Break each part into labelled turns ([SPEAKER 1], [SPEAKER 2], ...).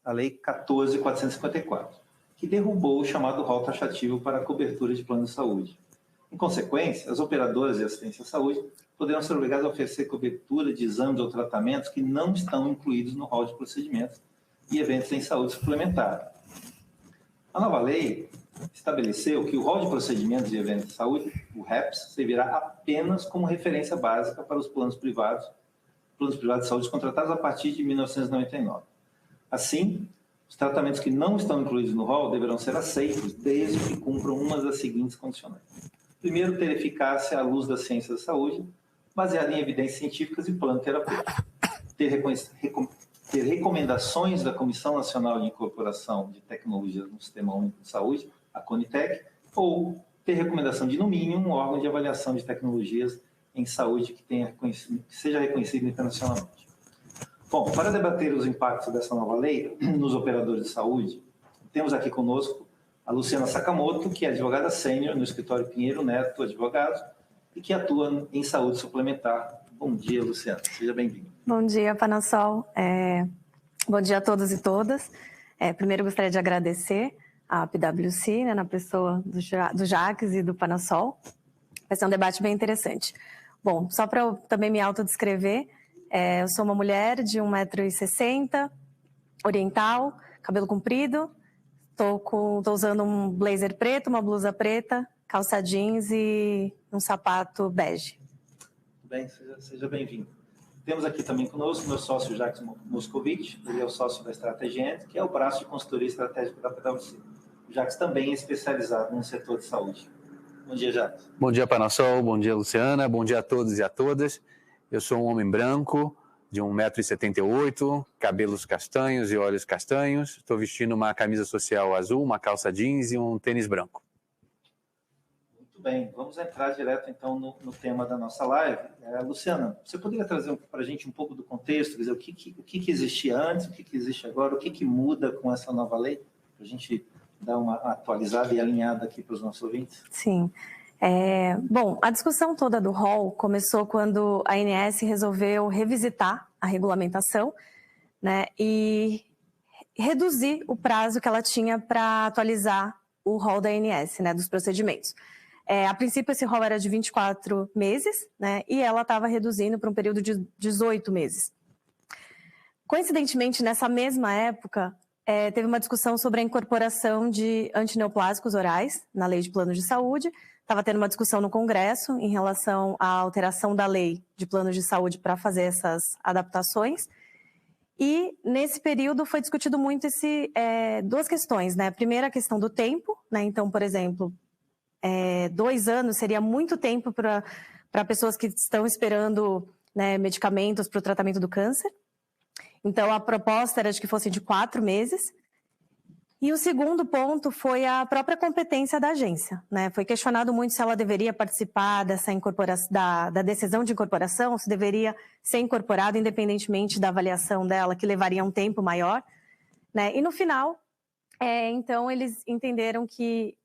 [SPEAKER 1] a Lei 14.454, que derrubou o chamado rol taxativo para a cobertura de plano de saúde. Em consequência, as operadoras de assistência à saúde poderão ser obrigadas a oferecer cobertura de exames ou tratamentos que não estão incluídos no rol de procedimentos e eventos em saúde suplementar. A nova lei estabeleceu que o rol de procedimentos e eventos de saúde, o REPS, servirá apenas como referência básica para os planos privados de saúde contratados a partir de 1999. Assim, os tratamentos que não estão incluídos no rol deverão ser aceitos desde que cumpram uma das seguintes condicionantes. Primeiro, ter eficácia à luz da ciência da saúde, baseada em evidências científicas e plano terapêutico. Ter recomendações da Comissão Nacional de Incorporação de Tecnologias no Sistema Único de Saúde, a CONITEC, ou ter recomendação de, no mínimo, um órgão de avaliação de tecnologias em saúde que seja reconhecido internacionalmente. Bom, para debater os impactos dessa nova lei nos operadores de saúde, temos aqui conosco a Luciana Sakamoto, que é advogada sênior no escritório Pinheiro Neto Advogados e que atua em saúde suplementar. Bom dia, Luciana. Seja bem-vinda.
[SPEAKER 2] Bom dia, Panassol. Bom dia a todos e todas. Primeiro, gostaria de agradecer à PwC, né, na pessoa do Jacques e do Panassol. Vai ser um debate bem interessante. Bom, só para eu também me autodescrever, eu sou uma mulher de 1,60 m, oriental, cabelo comprido, tô usando um blazer preto, uma blusa preta, calça jeans e um sapato bege.
[SPEAKER 1] Muito bem, seja bem-vindo. Temos aqui também conosco o meu sócio Jacques Moscovitch, ele é o sócio da Strategent, que é o braço de consultoria estratégica da PwC. O Jacques também é especializado no setor de saúde. Bom dia, Jacques.
[SPEAKER 3] Bom dia, Panassol. Bom dia, Luciana. Bom dia a todos e a todas. Eu sou um homem branco, de 1,78 m, cabelos castanhos e olhos castanhos. Estou vestindo uma camisa social azul, uma calça jeans e um tênis branco.
[SPEAKER 1] Muito bem, vamos entrar direto então no tema da nossa live. Luciana, você poderia trazer para a gente um pouco do contexto, quer dizer, o que existia antes, o que existe agora, o que muda com essa nova lei? Para a gente dar uma atualizada e alinhada aqui para os nossos ouvintes.
[SPEAKER 2] Sim. Bom, a discussão toda do rol começou quando a ANS resolveu revisitar a regulamentação, né, e reduzir o prazo que ela tinha para atualizar o rol da ANS, né, dos procedimentos. A princípio, esse rol era de 24 meses, né, e ela estava reduzindo para um período de 18 meses. Coincidentemente, nessa mesma época, teve uma discussão sobre a incorporação de antineoplásicos orais na lei de plano de saúde. Estava tendo uma discussão no Congresso em relação à alteração da lei de planos de saúde para fazer essas adaptações. E nesse período foi discutido muito duas questões, né? A primeira, a questão do tempo, né? Então, por exemplo, 2 anos seria muito tempo para pessoas que estão esperando, né, medicamentos para o tratamento do câncer. Então, a proposta era de que fosse de 4 meses. E o segundo ponto foi a própria competência da agência, né? Foi questionado muito se ela deveria participar dessa incorporação, da decisão de incorporação, se deveria ser incorporado independentemente da avaliação dela, que levaria um tempo maior, né? E no final, então, eles entenderam que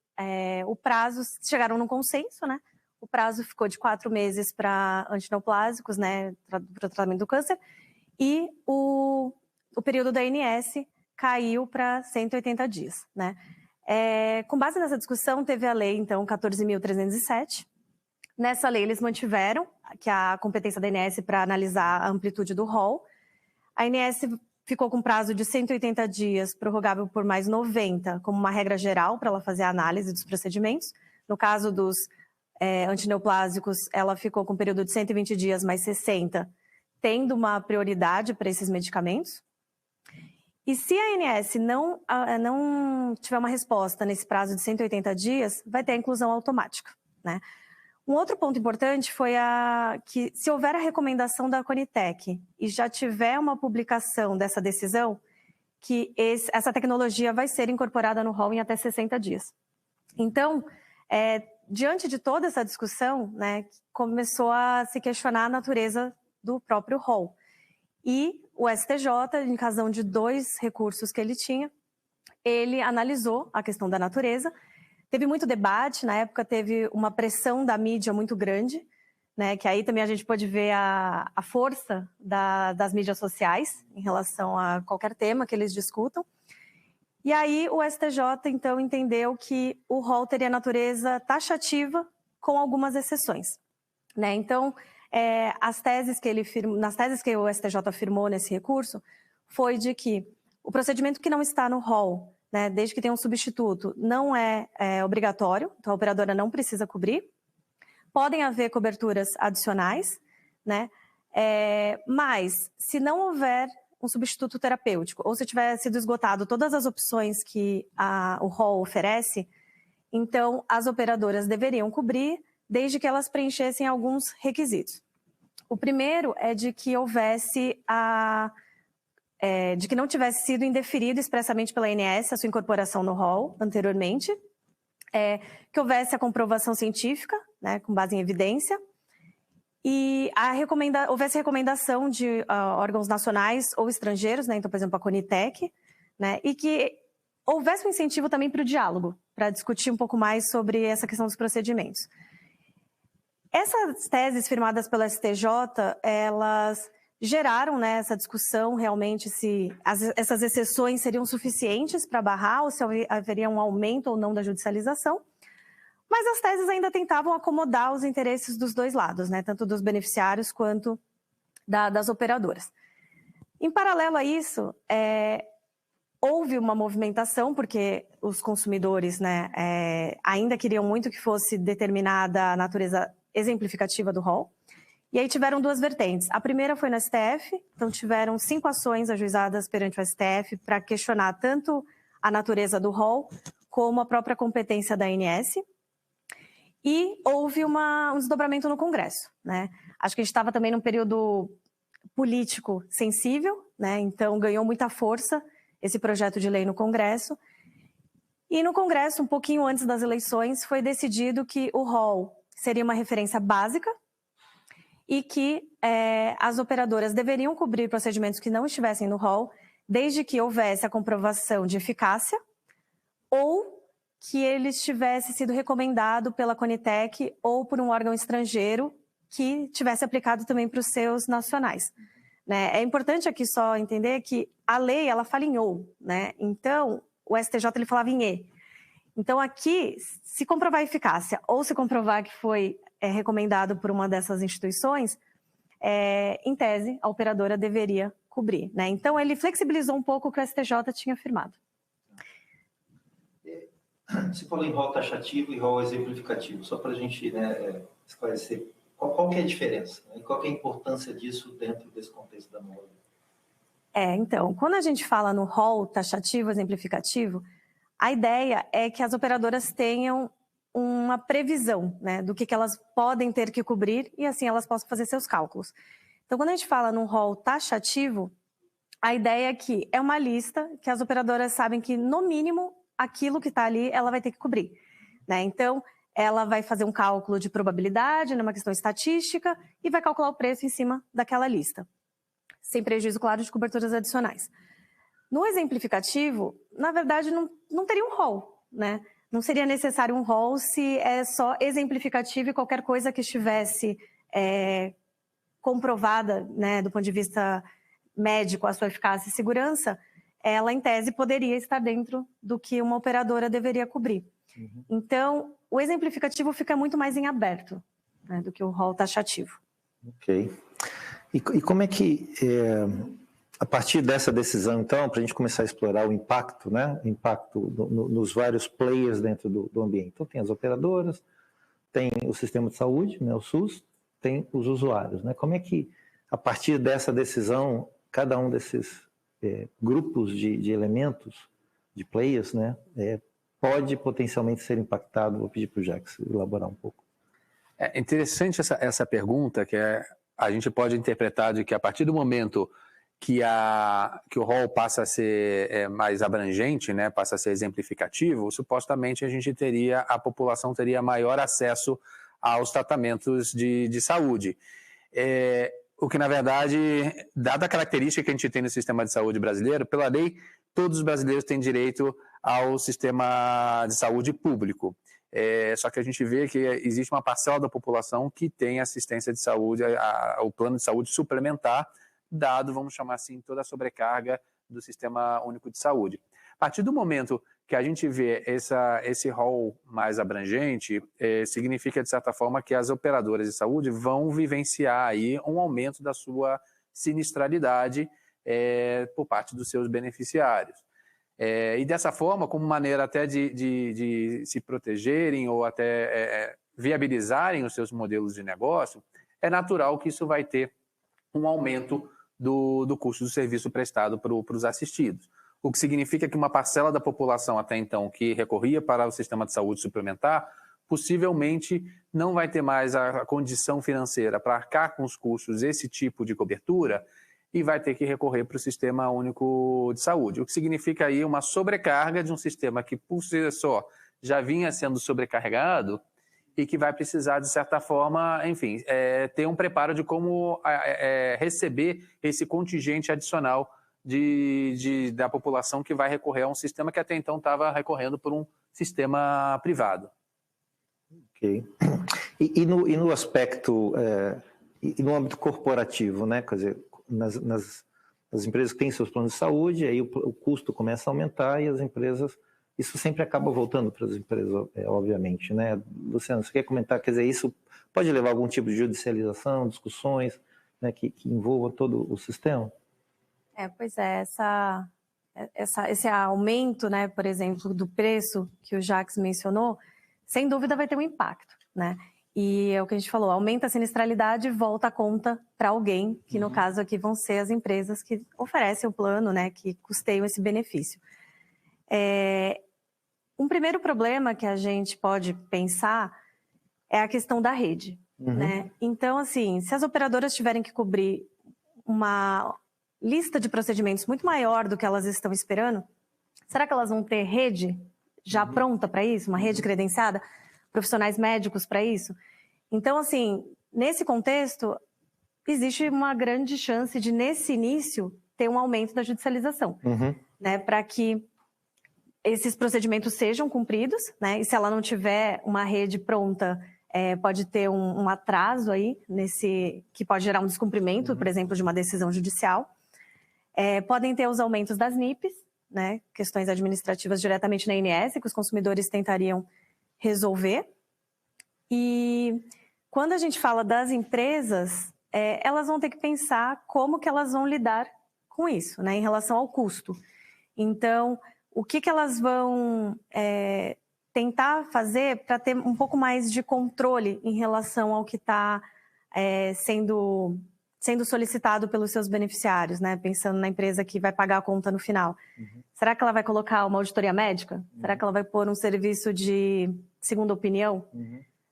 [SPEAKER 2] o prazo, chegaram num consenso, né? O prazo ficou de 4 meses para antineoplásicos, né? Para o tratamento do câncer, e o período da ANS caiu para 180 dias, né? Com base nessa discussão, teve a lei, então, 14.307. Nessa lei, eles mantiveram que a competência da ANS para analisar a amplitude do rol. A ANS ficou com prazo de 180 dias, prorrogável por mais 90, como uma regra geral para ela fazer a análise dos procedimentos. No caso dos antineoplásicos, ela ficou com um período de 120 dias mais 60, tendo uma prioridade para esses medicamentos. E se a ANS não tiver uma resposta nesse prazo de 180 dias, vai ter a inclusão automática, né? Um outro ponto importante foi que se houver a recomendação da CONITEC e já tiver uma publicação dessa decisão, que essa tecnologia vai ser incorporada no rol em até 60 dias. Então, diante de toda essa discussão, né, começou a se questionar a natureza do próprio rol. E o STJ, em razão de 2 recursos que ele tinha, ele analisou a questão da natureza. Teve muito debate, na época teve uma pressão da mídia muito grande, né, que aí também a gente pode ver a força das mídias sociais em relação a qualquer tema que eles discutam. E aí o STJ, então, entendeu que o rol teria natureza taxativa com algumas exceções, né? Então, nas teses que o STJ afirmou nesse recurso, foi de que o procedimento que não está no rol, né, desde que tenha um substituto, não é obrigatório, então a operadora não precisa cobrir. Podem haver coberturas adicionais, né? Mas se não houver um substituto terapêutico, ou se tiver sido esgotado todas as opções que o rol oferece, então as operadoras deveriam cobrir, desde que elas preenchessem alguns requisitos. O primeiro é de que houvesse de que não tivesse sido indeferido expressamente pela ANS a sua incorporação no rol anteriormente, que houvesse a comprovação científica, né, com base em evidência, e houvesse recomendação de órgãos nacionais ou estrangeiros, né, então, por exemplo, a Conitec, né, e que houvesse um incentivo também para o diálogo, para discutir um pouco mais sobre essa questão dos procedimentos. Essas teses firmadas pela STJ, elas geraram, né, essa discussão realmente se essas exceções seriam suficientes para barrar ou se haveria um aumento ou não da judicialização, mas as teses ainda tentavam acomodar os interesses dos dois lados, né, tanto dos beneficiários quanto das operadoras. Em paralelo a isso, houve uma movimentação, porque os consumidores, né, ainda queriam muito que fosse determinada a natureza exemplificativa do rol. E aí tiveram duas vertentes. A primeira foi no STF, então tiveram 5 ações ajuizadas perante o STF para questionar tanto a natureza do rol como a própria competência da ANS. E houve um desdobramento no Congresso, né? Acho que a gente estava também num período político sensível, né? Então ganhou muita força esse projeto de lei no Congresso. E no Congresso, um pouquinho antes das eleições, foi decidido que o rol seria uma referência básica e que as operadoras deveriam cobrir procedimentos que não estivessem no rol, desde que houvesse a comprovação de eficácia ou que ele tivesse sido recomendado pela Conitec ou por um órgão estrangeiro que tivesse aplicado também para os seus nacionais, né? É importante aqui só entender que a lei, ela fala em ou, né? Então, o STJ ele falava em e. Então, aqui, se comprovar a eficácia ou se comprovar que foi recomendado por uma dessas instituições, em tese, a operadora deveria cobrir, né? Então, ele flexibilizou um pouco o que o STJ tinha afirmado.
[SPEAKER 1] Você falou em rol taxativo e rol exemplificativo, só para a gente, né, esclarecer. Qual que é a diferença? Né? Qual que é a importância disso dentro desse contexto da norma?
[SPEAKER 2] Então, quando a gente fala no rol taxativo exemplificativo, a ideia é que as operadoras tenham uma previsão, né, do que elas podem ter que cobrir e assim elas possam fazer seus cálculos. Então, quando a gente fala no rol taxativo, a ideia é que é uma lista que as operadoras sabem que, no mínimo, aquilo que está ali ela vai ter que cobrir, né? Então, ela vai fazer um cálculo de probabilidade, numa questão estatística, e vai calcular o preço em cima daquela lista, sem prejuízo, claro, de coberturas adicionais. No exemplificativo, na verdade, não teria um rol, né? Não seria necessário um rol se é só exemplificativo e qualquer coisa que estivesse comprovada, né, do ponto de vista médico, a sua eficácia e segurança, ela, em tese, poderia estar dentro do que uma operadora deveria cobrir. Uhum. Então, o exemplificativo fica muito mais em aberto, né, do que o rol taxativo.
[SPEAKER 4] Ok. E como é que, a partir dessa decisão, então, para a gente começar a explorar o impacto, né, impacto nos vários players dentro do ambiente. Então, tem as operadoras, tem o sistema de saúde, né, o SUS, tem os usuários, né? Como é que, a partir dessa decisão, cada um desses grupos de elementos, de players, né, pode potencialmente ser impactado? Vou pedir para o Jax elaborar um pouco.
[SPEAKER 3] É interessante essa pergunta, que a gente pode interpretar de que a partir do momento que o rol passa a ser mais abrangente, né, passa a ser exemplificativo, supostamente a população teria maior acesso aos tratamentos de saúde. O que, na verdade, dada a característica que a gente tem no sistema de saúde brasileiro, pela lei, todos os brasileiros têm direito ao sistema de saúde público. Só que a gente vê que existe uma parcela da população que tem assistência de saúde, o plano de saúde suplementar, dado, vamos chamar assim, toda a sobrecarga do Sistema Único de Saúde. A partir do momento que a gente vê esse rol mais abrangente, significa, de certa forma, que as operadoras de saúde vão vivenciar aí um aumento da sua sinistralidade por parte dos seus beneficiários. E dessa forma, como maneira até de se protegerem ou até viabilizarem os seus modelos de negócio, é natural que isso vai ter um aumento do custo do serviço prestado para os assistidos. O que significa que uma parcela da população até então que recorria para o sistema de saúde suplementar, possivelmente não vai ter mais a condição financeira para arcar com os custos desse tipo de cobertura e vai ter que recorrer para o Sistema Único de Saúde, o que significa aí uma sobrecarga de um sistema que, por si só, já vinha sendo sobrecarregado e que vai precisar, de certa forma, enfim, ter um preparo de como receber esse contingente adicional da população que vai recorrer a um sistema que até então estava recorrendo por um sistema privado.
[SPEAKER 4] Ok. E no aspecto, e no âmbito corporativo, né? Quer dizer, nas empresas que têm seus planos de saúde, aí o custo começa a aumentar e as empresas, isso sempre acaba voltando para as empresas, obviamente, né? Luciano, você quer comentar, quer dizer, isso pode levar a algum tipo de judicialização, discussões, né, que envolvam todo o sistema?
[SPEAKER 2] Pois é, esse aumento, né, por exemplo, do preço que o Jacques mencionou, sem dúvida vai ter um impacto, né? E é o que a gente falou, aumenta a sinistralidade e volta a conta para alguém, que no caso aqui vão ser as empresas que oferecem o plano, né, que custeiam esse benefício. Um primeiro problema que a gente pode pensar é a questão da rede, né? Então, assim, se as operadoras tiverem que cobrir uma lista de procedimentos muito maior do que elas estão esperando, será que elas vão ter rede já pronta para isso? Uma rede credenciada? Profissionais médicos para isso? Então, assim, nesse contexto, existe uma grande chance de, nesse início, ter um aumento da judicialização, né? Para que esses procedimentos sejam cumpridos, né? E se ela não tiver uma rede pronta, pode ter um atraso aí, que pode gerar um descumprimento, por exemplo, de uma decisão judicial. Podem ter os aumentos das NIPs, né? Questões administrativas diretamente na INS, que os consumidores tentariam resolver. E quando a gente fala das empresas, elas vão ter que pensar como que elas vão lidar com isso, né? Em relação ao custo. Então, o que elas vão tentar fazer para ter um pouco mais de controle em relação ao que está sendo solicitado pelos seus beneficiários, né? Pensando na empresa que vai pagar a conta no final. Será que ela vai colocar uma auditoria médica? Será que ela vai pôr um serviço de segunda opinião?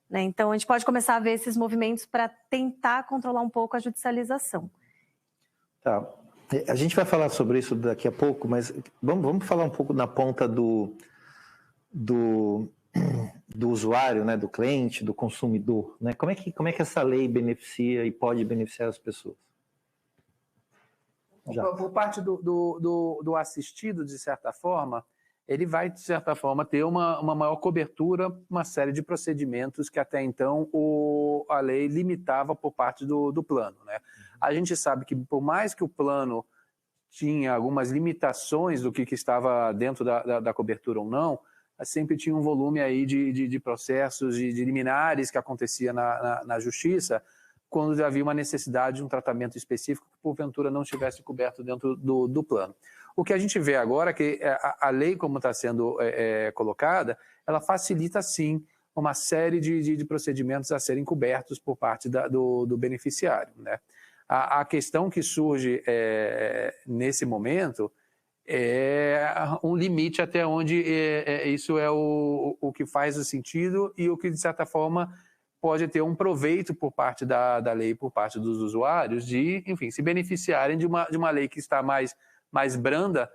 [SPEAKER 2] Né? Então, a gente pode começar a ver esses movimentos para tentar controlar um pouco a judicialização.
[SPEAKER 4] Tá. A gente vai falar sobre isso daqui a pouco, mas vamos falar um pouco na ponta do usuário, né, do cliente, do consumidor, né? Como é que essa lei beneficia e pode beneficiar as pessoas?
[SPEAKER 3] Por parte do assistido, de certa forma, ele vai, de certa forma, ter uma maior cobertura, uma série de procedimentos que até então a lei limitava por parte do plano, né? A gente sabe que, por mais que o plano tinha algumas limitações do que estava dentro da cobertura ou não, sempre tinha um volume aí de processos, de liminares que acontecia na justiça, quando havia uma necessidade de um tratamento específico que, porventura, não estivesse coberto dentro do plano. O que a gente vê agora é que a lei, como está sendo colocada, ela facilita, sim, uma série de procedimentos a serem cobertos por parte do beneficiário, né? A questão que surge nesse momento é um limite até onde isso é o que faz o sentido e o que, de certa forma, pode ter um proveito por parte da lei, por parte dos usuários, de, enfim, se beneficiarem de uma lei que está mais branda,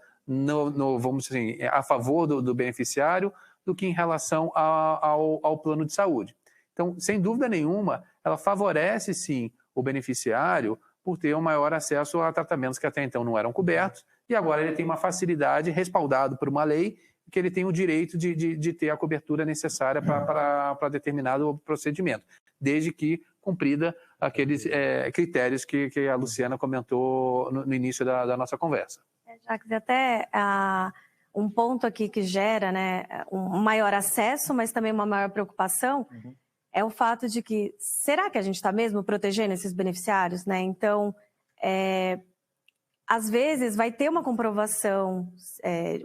[SPEAKER 3] vamos dizer assim, a favor do beneficiário, do que em relação ao plano de saúde. Então, sem dúvida nenhuma, ela favorece, sim, o beneficiário por ter um maior acesso a tratamentos que até então não eram cobertos, e agora ele tem uma facilidade, respaldado por uma lei, que ele tem o direito de ter a cobertura necessária para determinado procedimento, desde que cumprida aqueles critérios que a Luciana comentou no início da nossa conversa.
[SPEAKER 2] Jacques, até um ponto aqui que gera, né, um maior acesso, mas também uma maior preocupação, é o fato de que, será que a gente está mesmo protegendo esses beneficiários, né? Então, às vezes vai ter uma comprovação,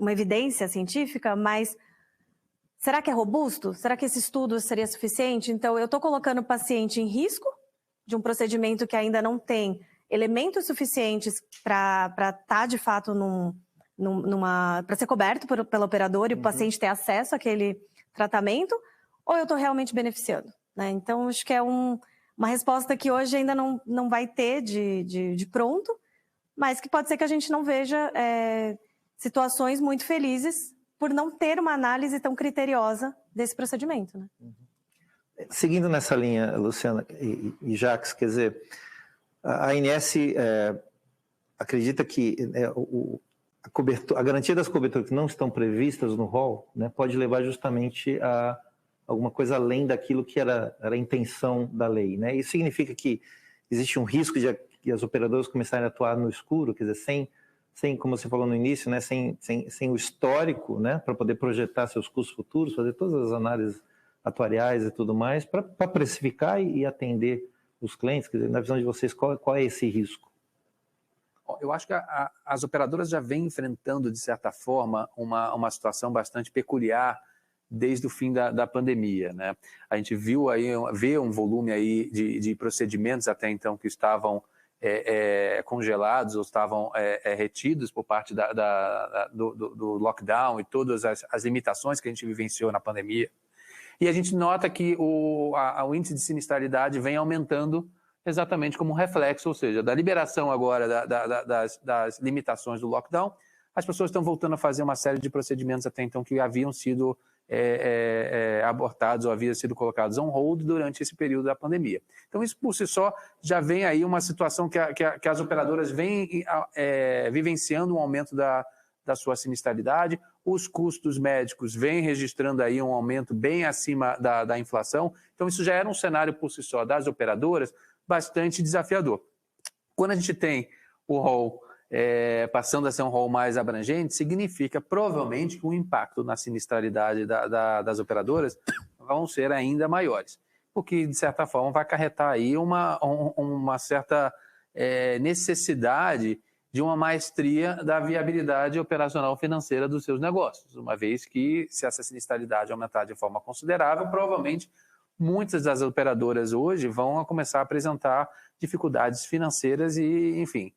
[SPEAKER 2] uma evidência científica, mas será que é robusto? Será que esse estudo seria suficiente? Então, eu estou colocando o paciente em risco de um procedimento que ainda não tem elementos suficientes para estar, de fato, para ser coberto pela operadora e o paciente ter acesso àquele tratamento, ou eu estou realmente beneficiando, né? Então, acho que é uma resposta que hoje ainda não vai ter de pronto, mas que pode ser que a gente não veja situações muito felizes por não ter uma análise tão criteriosa desse procedimento, né?
[SPEAKER 4] Seguindo nessa linha, Luciana e Jacques, quer dizer, a ANS acredita que a garantia das coberturas que não estão previstas no rol, né, pode levar justamente a alguma coisa além daquilo que era a intenção da lei, né? Isso significa que existe um risco de as operadoras começarem a atuar no escuro, quer dizer, sem como você falou no início, né, sem o histórico, né, para poder projetar seus custos futuros, fazer todas as análises atuariais e tudo mais, para precificar e atender os clientes. Quer dizer, na visão de vocês, qual é esse risco?
[SPEAKER 3] Eu acho que as operadoras já vêm enfrentando, de certa forma, uma situação bastante peculiar desde o fim da pandemia, né? A gente vê um volume aí de procedimentos até então que estavam congelados ou estavam retidos por parte do lockdown e todas as limitações que a gente vivenciou na pandemia. E a gente nota que o índice de sinistralidade vem aumentando exatamente como um reflexo, ou seja, da liberação agora das limitações do lockdown, as pessoas estão voltando a fazer uma série de procedimentos até então que haviam sido abortados ou haviam sido colocados on hold durante esse período da pandemia. Então, isso por si só já vem aí uma situação que as operadoras vêm vivenciando um aumento da sua sinistralidade, os custos médicos vêm registrando aí um aumento bem acima da inflação, então isso já era um cenário por si só das operadoras bastante desafiador. Quando a gente tem o rol passando a ser um rol mais abrangente, significa provavelmente que o impacto na sinistralidade das operadoras vão ser ainda maiores, porque de certa forma vai acarretar aí uma certa necessidade de uma maestria da viabilidade operacional financeira dos seus negócios, uma vez que, se essa sinistralidade aumentar de forma considerável, provavelmente muitas das operadoras hoje vão começar a apresentar dificuldades financeiras e, enfim,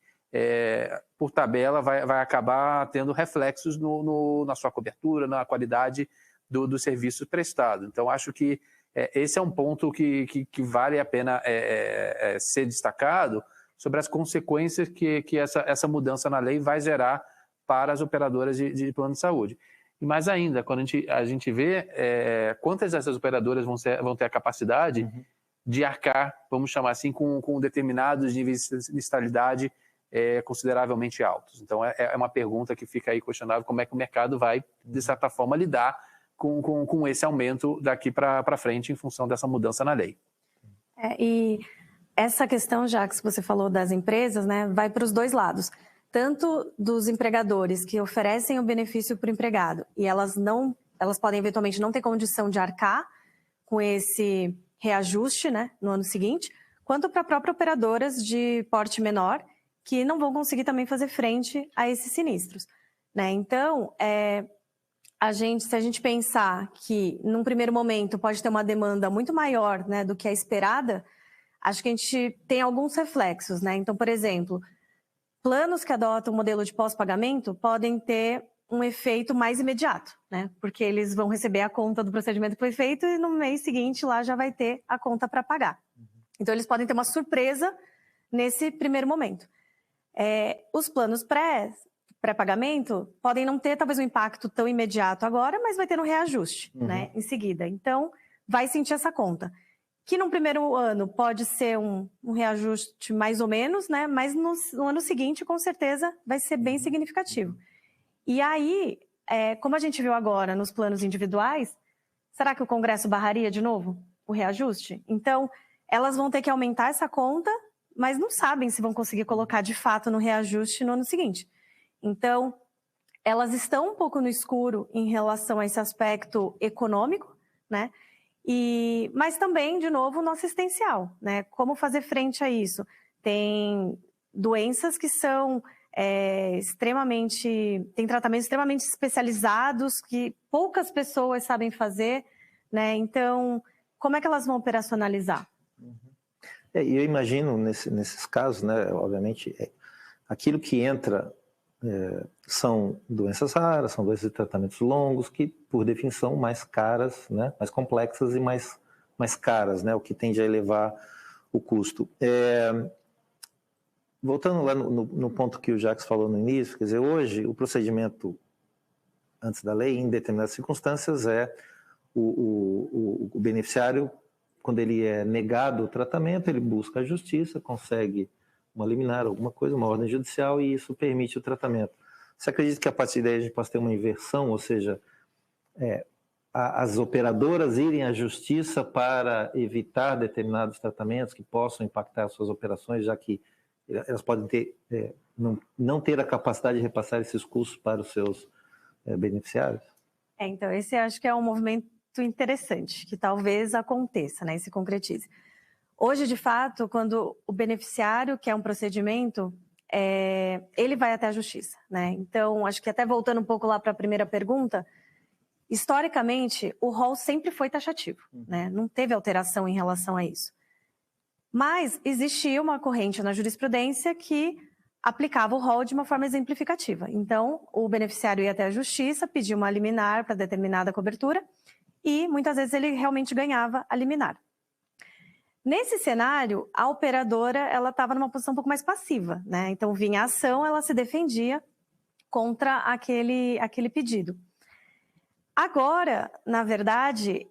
[SPEAKER 3] por tabela vai acabar tendo reflexos na sua cobertura, na qualidade do serviço prestado. Então, acho que esse é um ponto que vale a pena ser destacado sobre as consequências que essa mudança na lei vai gerar para as operadoras de plano de saúde. E mais ainda, quando a gente vê quantas dessas operadoras vão ter a capacidade de arcar, vamos chamar assim, com determinados níveis de sinistralidade consideravelmente altos. Então, é uma pergunta que fica aí questionável, como é que o mercado vai, de certa forma, lidar com esse aumento daqui para frente em função dessa mudança na lei.
[SPEAKER 2] E essa questão, já que você falou das empresas, né, vai para os dois lados. Tanto dos empregadores que oferecem o benefício para o empregado e elas podem eventualmente não ter condição de arcar com esse reajuste, né, no ano seguinte, quanto para próprias operadoras de porte menor que não vão conseguir também fazer frente a esses sinistros, né? Então, se a gente pensar que num primeiro momento pode ter uma demanda muito maior, né, do que a esperada, acho que a gente tem alguns reflexos, né? Então, por exemplo, planos que adotam o modelo de pós-pagamento podem ter um efeito mais imediato, né? Porque eles vão receber a conta do procedimento que foi feito e no mês seguinte lá já vai ter a conta para pagar. Então, eles podem ter uma surpresa nesse primeiro momento. Os planos pré-pagamento podem não ter talvez um impacto tão imediato agora, mas vai ter um reajuste, né, em seguida. Então, vai sentir essa conta. Que no primeiro ano pode ser um reajuste mais ou menos, né? Mas no ano seguinte, com certeza, vai ser bem significativo. E aí, como a gente viu agora nos planos individuais, será que o Congresso barraria de novo o reajuste? Então, elas vão ter que aumentar essa conta, mas não sabem se vão conseguir colocar de fato no reajuste no ano seguinte. Então, elas estão um pouco no escuro em relação a esse aspecto econômico, né? Mas também, de novo, no assistencial, né? Como fazer frente a isso? Tem doenças que são tem tratamentos extremamente especializados que poucas pessoas sabem fazer, né? Então, como é que elas vão operacionalizar?
[SPEAKER 4] E eu imagino, nesses casos, né, obviamente, aquilo que entra são doenças raras, são doenças de tratamentos longos, que, por definição, mais caras, né, mais complexas e mais caras, né, o que tende a elevar o custo. Voltando lá no ponto que o Jacques falou no início, quer dizer, hoje o procedimento antes da lei, em determinadas circunstâncias, o beneficiário, quando ele é negado o tratamento, ele busca a justiça, consegue uma liminar, alguma coisa, uma ordem judicial, e isso permite o tratamento. Você acredita que a partir daí a gente possa ter uma inversão, ou seja, as operadoras irem à justiça para evitar determinados tratamentos que possam impactar as suas operações, já que elas podem não ter a capacidade de repassar esses custos para os seus beneficiários?
[SPEAKER 2] Então, esse acho que é um movimento interessante, que talvez aconteça, né, e se concretize. Hoje, de fato, quando o beneficiário quer um procedimento, ele vai até a justiça, né? Então, acho que até voltando um pouco lá para a primeira pergunta, historicamente, o rol sempre foi taxativo, né? Não teve alteração em relação a isso. Mas existia uma corrente na jurisprudência que aplicava o rol de uma forma exemplificativa. Então, o beneficiário ia até a justiça, pedia uma liminar para determinada cobertura e, muitas vezes, ele realmente ganhava a liminar. Nesse cenário, a operadora estava numa posição um pouco mais passiva, né? Então, vinha a ação, ela se defendia contra aquele pedido. Agora, na verdade,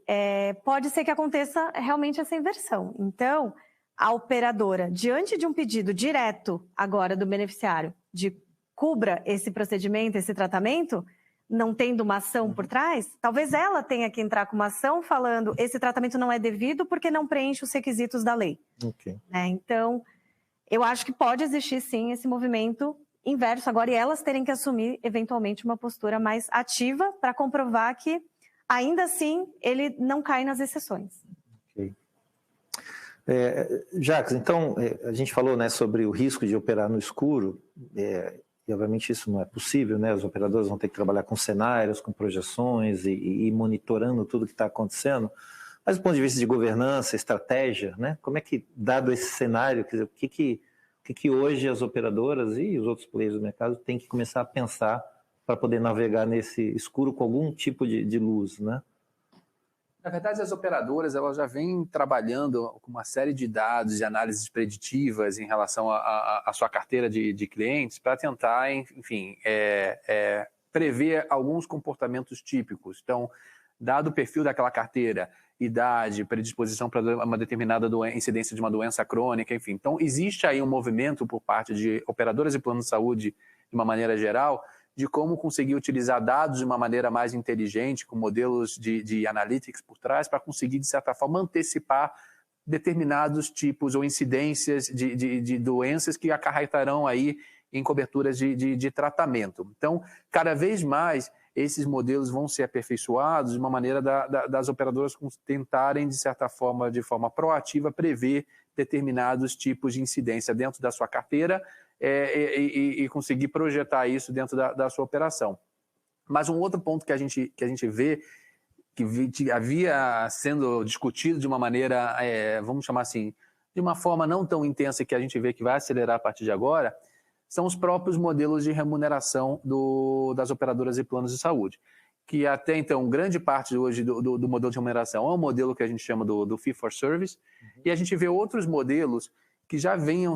[SPEAKER 2] pode ser que aconteça realmente essa inversão. Então, a operadora, diante de um pedido direto agora do beneficiário de cubra esse procedimento, esse tratamento, não tendo uma ação por trás, talvez ela tenha que entrar com uma ação falando esse tratamento não é devido porque não preenche os requisitos da lei.
[SPEAKER 4] Okay.
[SPEAKER 2] Então, eu acho que pode existir sim esse movimento inverso agora e elas terem que assumir eventualmente uma postura mais ativa para comprovar que ainda assim ele não cai nas exceções.
[SPEAKER 4] Ok. Jacques, então, a gente falou, né, sobre o risco de operar no escuro, e obviamente isso não é possível, né? Os operadores vão ter que trabalhar com cenários, com projeções e monitorando tudo que está acontecendo. Mas do ponto de vista de governança, estratégia, né? Como é que, dado esse cenário, quer dizer, o que hoje as operadoras e os outros players do mercado têm que começar a pensar para poder navegar nesse escuro com algum tipo de luz, né?
[SPEAKER 3] Na verdade, as operadoras elas já vêm trabalhando com uma série de dados e análises preditivas em relação à sua carteira de clientes para tentar, enfim, prever alguns comportamentos típicos. Então, dado o perfil daquela carteira, idade, predisposição para uma determinada incidência de uma doença crônica, enfim. Então, existe aí um movimento por parte de operadoras e planos de saúde, de uma maneira geral, de como conseguir utilizar dados de uma maneira mais inteligente, com modelos de analytics por trás, para conseguir, de certa forma, antecipar determinados tipos ou incidências de doenças que acarretarão aí em coberturas de tratamento. Então, cada vez mais, esses modelos vão ser aperfeiçoados de uma maneira das operadoras tentarem, de certa forma, de forma proativa, prever determinados tipos de incidência dentro da sua carteira, e conseguir projetar isso dentro da sua operação. Mas um outro ponto que a gente vê, que havia sendo discutido de uma maneira, vamos chamar assim, de uma forma não tão intensa que a gente vê que vai acelerar a partir de agora, são os próprios modelos de remuneração das operadoras e planos de saúde. Que até então, grande parte hoje do modelo de remuneração é um modelo que a gente chama do fee for service, e a gente vê outros modelos que já vêm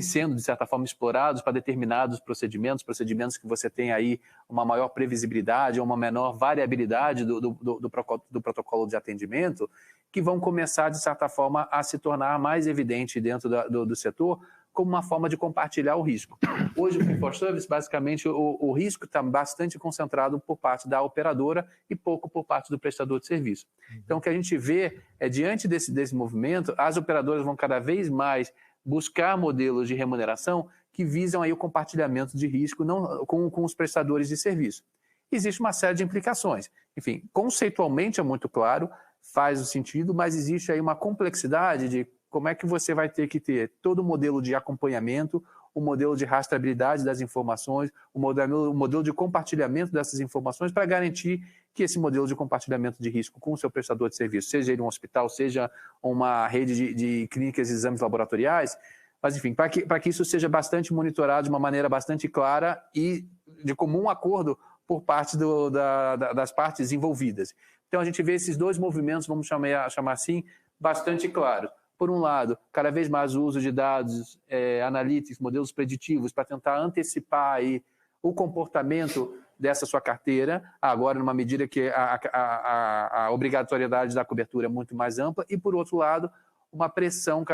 [SPEAKER 3] sendo, de certa forma, explorados para determinados procedimentos que você tem aí uma maior previsibilidade ou uma menor variabilidade do protocolo de atendimento, que vão começar, de certa forma, a se tornar mais evidente dentro do setor, como uma forma de compartilhar o risco. Hoje, o Fee for Service, basicamente, o risco está bastante concentrado por parte da operadora e pouco por parte do prestador de serviço. Então, o que a gente vê é, diante desse movimento, as operadoras vão cada vez mais buscar modelos de remuneração que visam aí o compartilhamento de risco com os prestadores de serviço. Existe uma série de implicações. Enfim, conceitualmente é muito claro, faz o sentido, mas existe aí uma complexidade de como é que você vai ter que ter todo o modelo de acompanhamento, o modelo de rastreabilidade das informações, o modelo de compartilhamento dessas informações para garantir que esse modelo de compartilhamento de risco com o seu prestador de serviço, seja ele um hospital, seja uma rede de clínicas e exames laboratoriais, mas enfim, para que isso seja bastante monitorado de uma maneira bastante clara e de comum acordo por parte das partes envolvidas. Então a gente vê esses dois movimentos, vamos chamar assim, bastante claros. Por um lado, cada vez mais o uso de dados analíticos, modelos preditivos, para tentar antecipar aí o comportamento dessa sua carteira, agora numa medida que a obrigatoriedade da cobertura é muito mais ampla, e por outro lado, uma pressão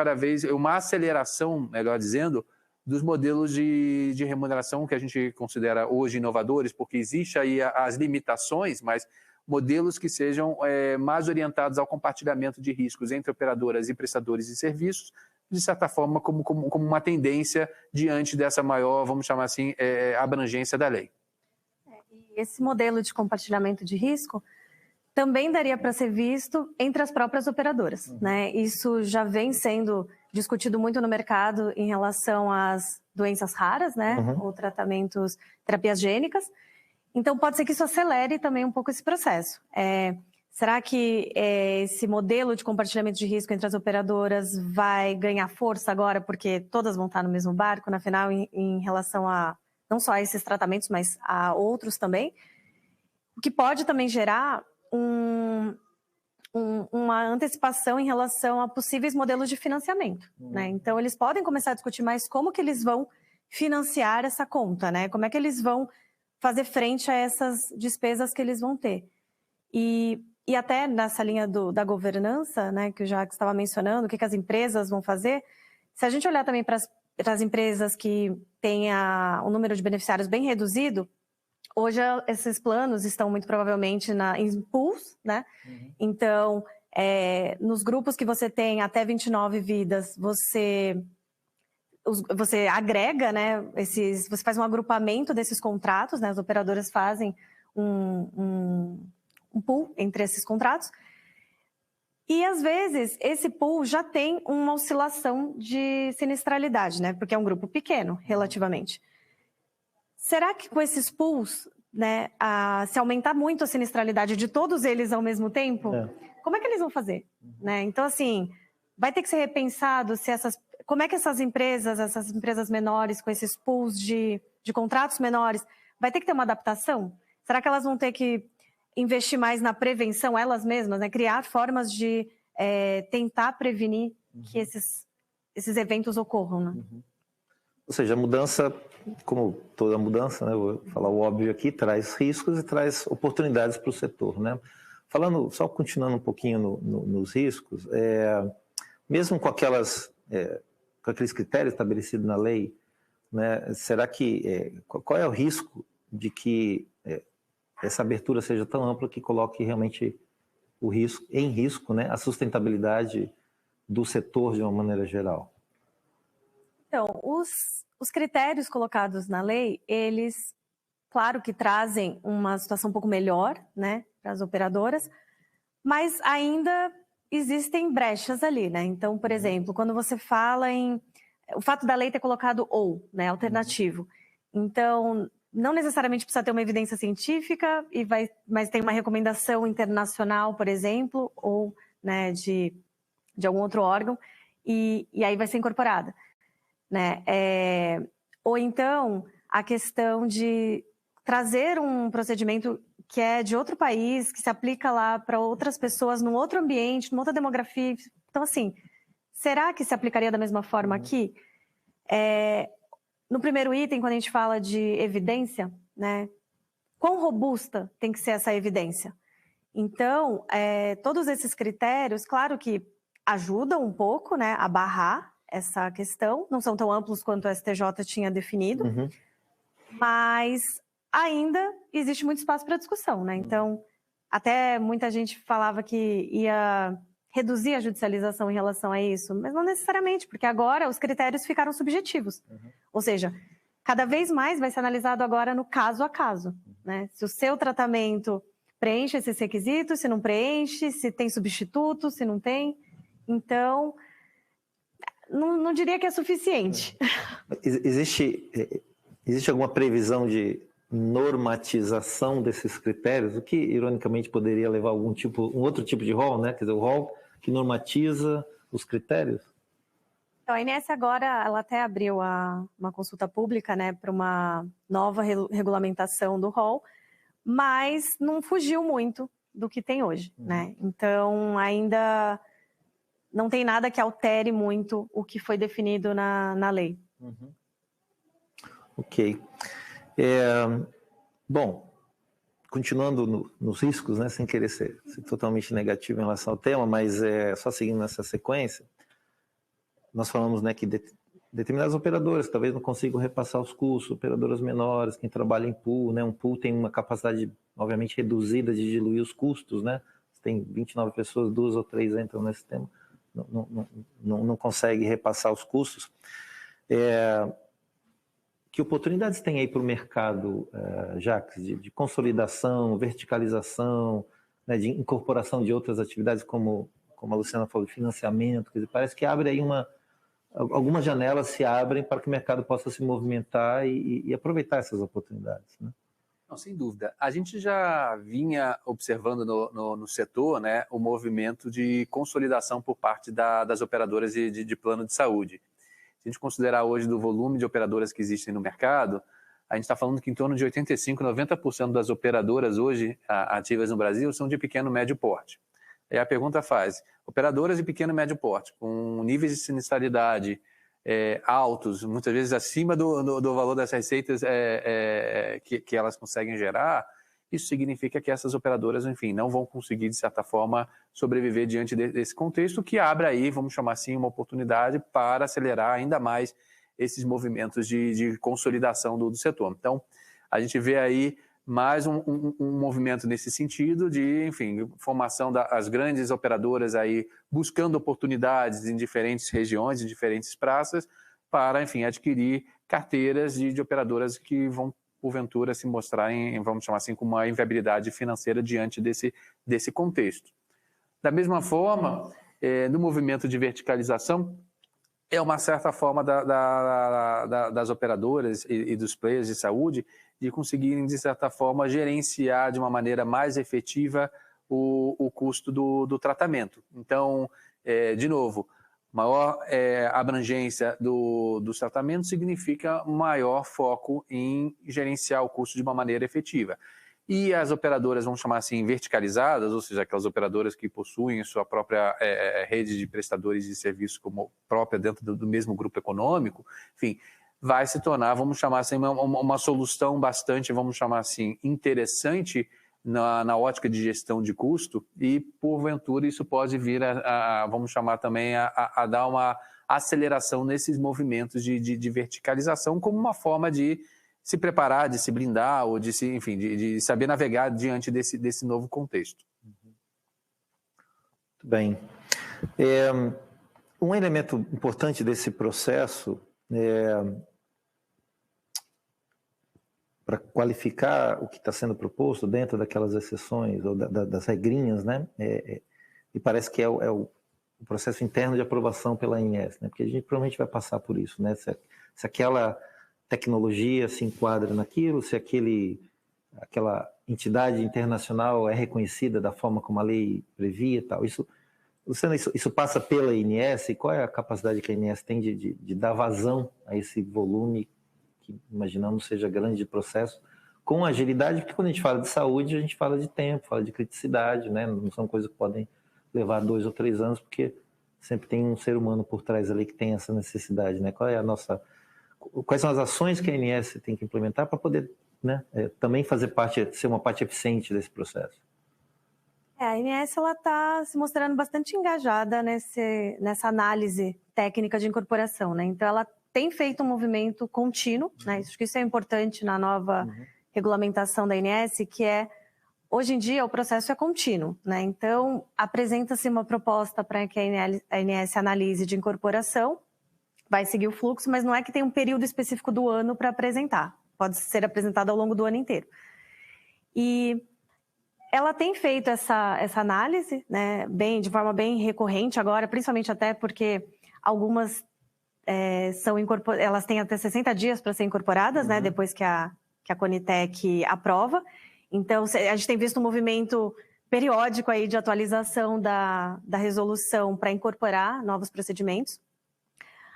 [SPEAKER 3] uma aceleração, melhor dizendo, dos modelos de remuneração que a gente considera hoje inovadores, porque existe aí as limitações, mas modelos que sejam mais orientados ao compartilhamento de riscos entre operadoras e prestadores de serviços, de certa forma como uma tendência diante dessa maior, vamos chamar assim, abrangência da lei.
[SPEAKER 2] E esse modelo de compartilhamento de risco também daria para ser visto entre as próprias operadoras, né? Isso já vem sendo discutido muito no mercado em relação às doenças raras, né? Ou tratamentos, terapias gênicas. Então, pode ser que isso acelere também um pouco esse processo. Será que esse modelo de compartilhamento de risco entre as operadoras vai ganhar força agora, porque todas vão estar no mesmo barco, na final, em relação a não só a esses tratamentos, mas a outros também? O que pode também gerar uma antecipação em relação a possíveis modelos de financiamento, né? Então, eles podem começar a discutir mais como que eles vão financiar essa conta, né? Como é que eles vão fazer frente a essas despesas que eles vão ter. E até nessa linha da governança, né, que o Jacques estava mencionando, o que as empresas vão fazer, se a gente olhar também para as empresas que têm um número de beneficiários bem reduzido, hoje esses planos estão muito provavelmente em pools, né? Então, nos grupos que você tem até 29 vidas, você agrega, né, você faz um agrupamento desses contratos, né, as operadoras fazem um pool entre esses contratos, e às vezes esse pool já tem uma oscilação de sinistralidade, né, porque é um grupo pequeno, relativamente. Será que com esses pools, né, se aumentar muito a sinistralidade de todos eles ao mesmo tempo, como é que eles vão fazer? Né? Então, assim, vai ter que ser repensado como é que essas empresas menores, com esses pools de contratos menores, vai ter que ter uma adaptação? Será que elas vão ter que investir mais na prevenção, elas mesmas, né? Criar formas de tentar prevenir que esses eventos ocorram, né?
[SPEAKER 4] Ou seja, a mudança, como toda mudança, né, vou falar o óbvio aqui, traz riscos e traz oportunidades para o setor, né? Só continuando um pouquinho nos riscos, mesmo com com aqueles critérios estabelecidos na lei, né, será que qual é o risco de que essa abertura seja tão ampla que coloque realmente em risco, né, a sustentabilidade do setor de uma maneira geral?
[SPEAKER 2] Então, os critérios colocados na lei, eles, claro que trazem uma situação um pouco melhor, né, para as operadoras, mas ainda existem brechas ali, né? Então, por exemplo, quando você fala o fato da lei ter colocado né, alternativo. Então, não necessariamente precisa ter uma evidência científica, mas tem uma recomendação internacional, por exemplo, ou, né, de algum outro órgão, e aí vai ser incorporada. Né? Ou então, a questão de trazer um procedimento que é de outro país, que se aplica lá para outras pessoas, num outro ambiente, numa outra demografia. Então, assim, será que se aplicaria da mesma forma aqui? No primeiro item, quando a gente fala de evidência, né, quão robusta tem que ser essa evidência? Então, todos esses critérios, claro que ajudam um pouco, né, a barrar essa questão, não são tão amplos quanto o STJ tinha definido, mas ainda existe muito espaço para discussão, né? Então, até muita gente falava que ia reduzir a judicialização em relação a isso, mas não necessariamente, porque agora os critérios ficaram subjetivos. Ou seja, cada vez mais vai ser analisado agora no caso a caso, né? Se o seu tratamento preenche esses requisitos, se não preenche, se tem substituto, se não tem. Então, não diria que é suficiente.
[SPEAKER 4] Existe alguma previsão de normatização desses critérios, o que, ironicamente, poderia levar a um outro tipo de rol, né? Quer dizer, o rol que normatiza os critérios?
[SPEAKER 2] Então, a ANS agora, ela até abriu uma consulta pública, né, para uma nova regulamentação do rol, mas não fugiu muito do que tem hoje, né? Então, ainda não tem nada que altere muito o que foi definido na lei.
[SPEAKER 4] Ok. Bom, continuando nos riscos, né, sem querer ser totalmente negativo em relação ao tema, mas só seguindo nessa sequência, nós falamos, né, que determinadas operadoras talvez não consigam repassar os custos, operadoras menores, quem trabalha em pool, né, um pool tem uma capacidade, obviamente, reduzida de diluir os custos, né, tem 29 pessoas, 2 ou 3 entram nesse tema, não consegue repassar os custos. Que oportunidades tem aí para o mercado, Jacques, de consolidação, verticalização, né, de incorporação de outras atividades, como a Luciana falou, de financiamento? Quer dizer, parece que abre aí algumas janelas se abrem para que o mercado possa se movimentar e aproveitar essas oportunidades, né?
[SPEAKER 3] Não, sem dúvida. A gente já vinha observando no setor, né, o movimento de consolidação por parte das operadoras de plano de saúde. Se a gente considerar hoje do volume de operadoras que existem no mercado, a gente está falando que em torno de 85%, 90% das operadoras hoje ativas no Brasil são de pequeno e médio porte. Aí a pergunta faz, operadoras de pequeno e médio porte, com níveis de sinistralidade altos, muitas vezes acima do valor das receitas que elas conseguem gerar, isso significa que essas operadoras, enfim, não vão conseguir, de certa forma, sobreviver diante desse contexto, que abre aí, vamos chamar assim, uma oportunidade para acelerar ainda mais esses movimentos de consolidação do setor. Então, a gente vê aí mais um movimento nesse sentido de, enfim, formação das grandes operadoras aí buscando oportunidades em diferentes regiões, em diferentes praças, para, enfim, adquirir carteiras de operadoras que vão, porventura, se mostrarem, vamos chamar assim, com uma inviabilidade financeira diante desse contexto. Da mesma forma, no movimento de verticalização, é uma certa forma das operadoras e dos players de saúde de conseguirem, de certa forma, gerenciar de uma maneira mais efetiva o custo do tratamento. Então, de novo, maior abrangência dos tratamentos significa maior foco em gerenciar o custo de uma maneira efetiva. E as operadoras, vamos chamar assim, verticalizadas, ou seja, aquelas operadoras que possuem sua própria rede de prestadores de serviço como própria dentro do mesmo grupo econômico, enfim, vai se tornar, vamos chamar assim, uma solução bastante, vamos chamar assim, interessante na ótica de gestão de custo e, porventura, isso pode vir vamos chamar também, a dar uma aceleração nesses movimentos de verticalização como uma forma de se preparar, de se blindar ou enfim, de saber navegar diante desse novo contexto.
[SPEAKER 4] Muito bem. Um elemento importante desse processo para qualificar o que está sendo proposto dentro daquelas exceções ou das regrinhas, né? E parece que é o processo interno de aprovação pela ANS, né? Porque a gente provavelmente vai passar por isso, né? Se aquela tecnologia se enquadra naquilo, se aquela entidade internacional é reconhecida da forma como a lei previa e tal. Isso passa pela ANS, e qual é a capacidade que a ANS tem de dar vazão a esse volume que imaginamos seja grande de processo, com agilidade, porque quando a gente fala de saúde, a gente fala de tempo, fala de criticidade, né? Não são coisas que podem levar 2 ou 3 anos, porque sempre tem um ser humano por trás ali que tem essa necessidade, né? Quais são as ações que a ANS tem que implementar para poder, né, também fazer ser uma parte eficiente desse processo?
[SPEAKER 2] A ANS está se mostrando bastante engajada nessa análise técnica de incorporação, né? Então, ela tem feito um movimento contínuo, né? Acho que isso é importante na nova regulamentação da ANS, que hoje em dia, o processo é contínuo, né? Então, apresenta-se uma proposta para que a ANS analise de incorporação, vai seguir o fluxo, mas não é que tem um período específico do ano para apresentar. Pode ser apresentado ao longo do ano inteiro. E ela tem feito essa análise, né, de forma bem recorrente agora, principalmente até porque algumas elas têm até 60 dias para serem incorporadas, né, depois que a Conitec aprova. Então, a gente tem visto um movimento periódico aí de atualização da resolução para incorporar novos procedimentos.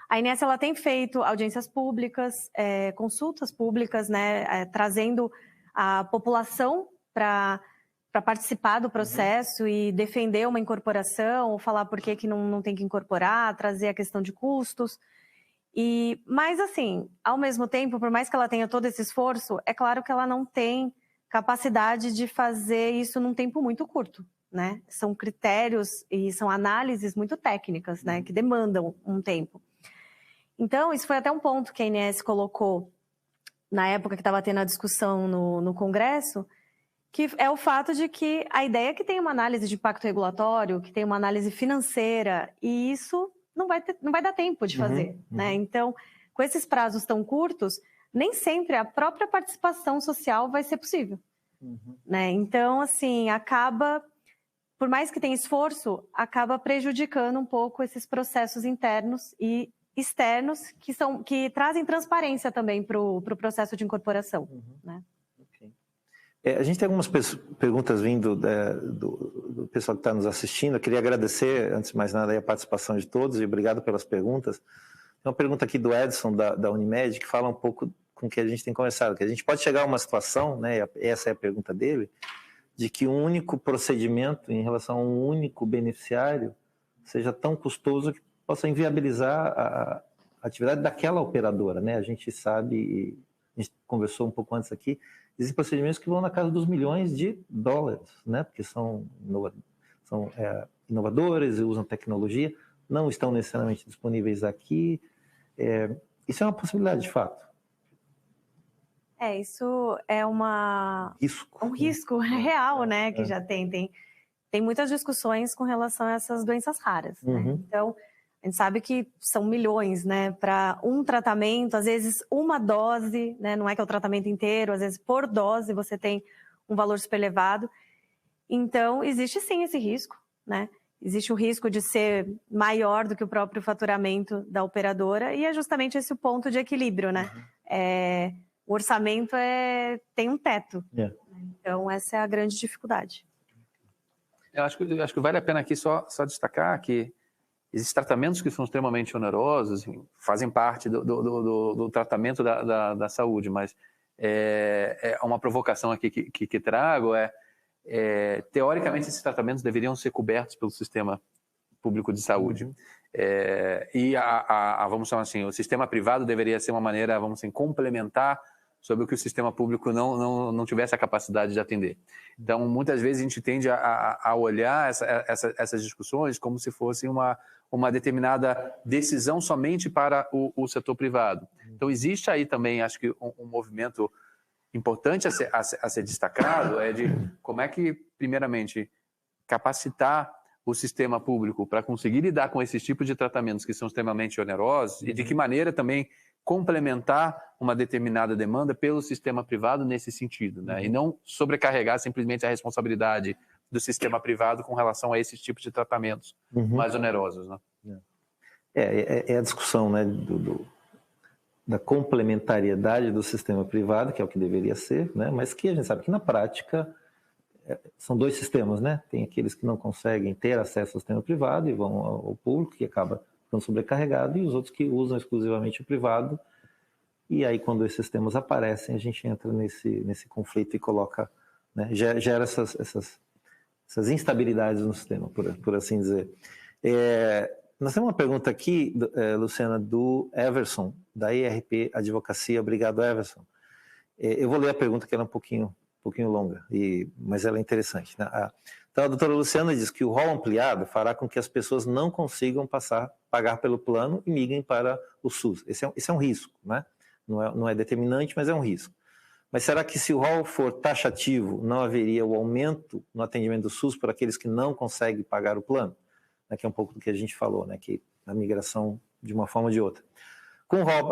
[SPEAKER 2] A ANS ela tem feito audiências públicas, consultas públicas, né, trazendo a população para participar do processo e defender uma incorporação, ou falar por que não tem que incorporar, trazer a questão de custos. Mas, assim, ao mesmo tempo, por mais que ela tenha todo esse esforço, é claro que ela não tem capacidade de fazer isso num tempo muito curto, né? São critérios e são análises muito técnicas, né, que demandam um tempo. Então, isso foi até um ponto que a ANS colocou na época que estava tendo a discussão no Congresso, que é o fato de que a ideia é que tem uma análise de impacto regulatório, que tem uma análise financeira, e isso não vai dar tempo de fazer, né? Então, com esses prazos tão curtos, nem sempre a própria participação social vai ser possível, né? Então, assim, acaba, por mais que tenha esforço, acaba prejudicando um pouco esses processos internos e externos que trazem transparência também para o processo de incorporação, né?
[SPEAKER 4] A gente tem algumas perguntas vindo do pessoal que está nos assistindo. Eu queria agradecer, antes de mais nada, a participação de todos e obrigado pelas perguntas. Tem uma pergunta aqui do Edson, da Unimed, que fala um pouco com o que a gente tem conversado, que a gente pode chegar a uma situação, né, essa é a pergunta dele, de que um único procedimento em relação a um único beneficiário seja tão custoso que possa inviabilizar a atividade daquela operadora, né? A gente sabe, a gente conversou um pouco antes aqui, existem procedimentos que vão na casa dos milhões de dólares, né? Porque são inovadores e usam tecnologia, não estão necessariamente disponíveis aqui. Isso é uma possibilidade, de fato.
[SPEAKER 2] Isso é um risco real, né? Que já tem muitas discussões com relação a essas doenças raras, né? Então, a gente sabe que são milhões, né, para um tratamento, às vezes uma dose, né, não é que é o tratamento inteiro, às vezes por dose você tem um valor super elevado. Então, existe sim esse risco, né? Existe o risco de ser maior do que o próprio faturamento da operadora e é justamente esse o ponto de equilíbrio, né? O orçamento tem um teto. Então, essa é a grande dificuldade.
[SPEAKER 3] Eu acho que vale a pena aqui só destacar que existem tratamentos que são extremamente onerosos, fazem parte do tratamento da saúde, mas uma provocação aqui que trago teoricamente esses tratamentos deveriam ser cobertos pelo sistema público de saúde. Vamos chamar assim, o sistema privado deveria ser uma maneira, vamos assim, complementar sobre o que o sistema público não tivesse a capacidade de atender. Então, muitas vezes a gente tende a olhar essas discussões como se fosse uma determinada decisão somente para o setor privado. Então, existe aí também, acho que, um movimento importante a ser destacado, de como é que, primeiramente, capacitar o sistema público para conseguir lidar com esses tipos de tratamentos que são extremamente onerosos e de que maneira também complementar uma determinada demanda pelo sistema privado nesse sentido, né? E não sobrecarregar simplesmente a responsabilidade do sistema privado com relação a esses tipos de tratamentos mais onerosos, né?
[SPEAKER 4] É a discussão, né, da complementariedade do sistema privado, que é o que deveria ser, né? Mas que a gente sabe que na prática são dois sistemas, né? Tem aqueles que não conseguem ter acesso ao sistema privado e vão ao público, que acaba ficando sobrecarregado, e os outros que usam exclusivamente o privado. E aí, quando esses sistemas aparecem, a gente entra nesse conflito e coloca, né, gera essas instabilidades no sistema, por assim dizer. Nós temos uma pergunta aqui, Luciana, do Everson, da ERP Advocacia. Obrigado, Everson. Eu vou ler a pergunta, que ela é um pouquinho pouquinho longa, mas ela é interessante, né? Então, a doutora Luciana diz que o rol ampliado fará com que as pessoas não consigam pagar pelo plano e migrem para o SUS. Esse é um risco, né? Não é determinante, mas é um risco. Mas será que se o rol for taxativo, não haveria o aumento no atendimento do SUS para aqueles que não conseguem pagar o plano? Que é um pouco do que a gente falou, né? Que a migração de uma forma ou de outra.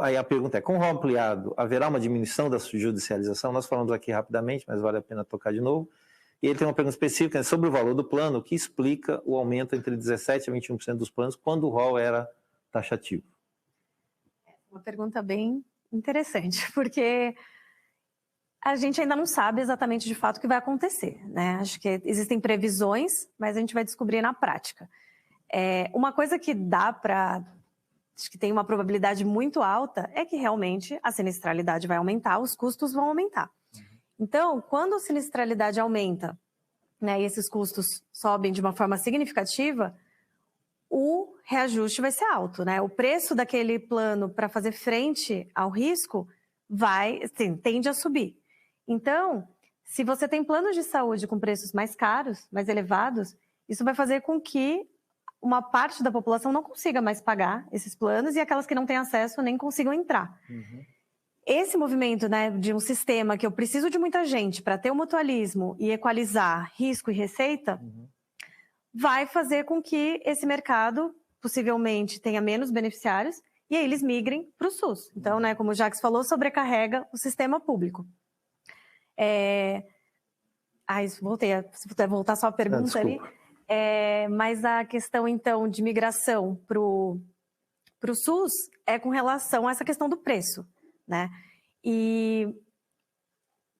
[SPEAKER 4] Aí a pergunta é, com o rol ampliado, haverá uma diminuição da judicialização? Nós falamos aqui rapidamente, mas vale a pena tocar de novo. E ele tem uma pergunta específica sobre o valor do plano, que explica o aumento entre 17% e 21% dos planos quando o rol era taxativo.
[SPEAKER 2] Uma pergunta bem interessante, porque a gente ainda não sabe exatamente de fato o que vai acontecer, né? Acho que existem previsões, mas a gente vai descobrir na prática. Uma coisa que dá para... acho que tem uma probabilidade muito alta, é que realmente a sinistralidade vai aumentar, os custos vão aumentar. Então, quando a sinistralidade aumenta, né, e esses custos sobem de uma forma significativa, o reajuste vai ser alto, né? O preço daquele plano para fazer frente ao risco tende a subir. Então, se você tem planos de saúde com preços mais caros, mais elevados, isso vai fazer com que uma parte da população não consiga mais pagar esses planos e aquelas que não têm acesso nem consigam entrar. Esse movimento, né, de um sistema que eu preciso de muita gente para ter o mutualismo e equalizar risco e receita, vai fazer com que esse mercado possivelmente tenha menos beneficiários e aí eles migrem para o SUS. Então, né, como o Jacques falou, sobrecarrega o sistema público. Se puder voltar só a pergunta ali. Mas a questão, então, de migração para o SUS é com relação a essa questão do preço, né? E,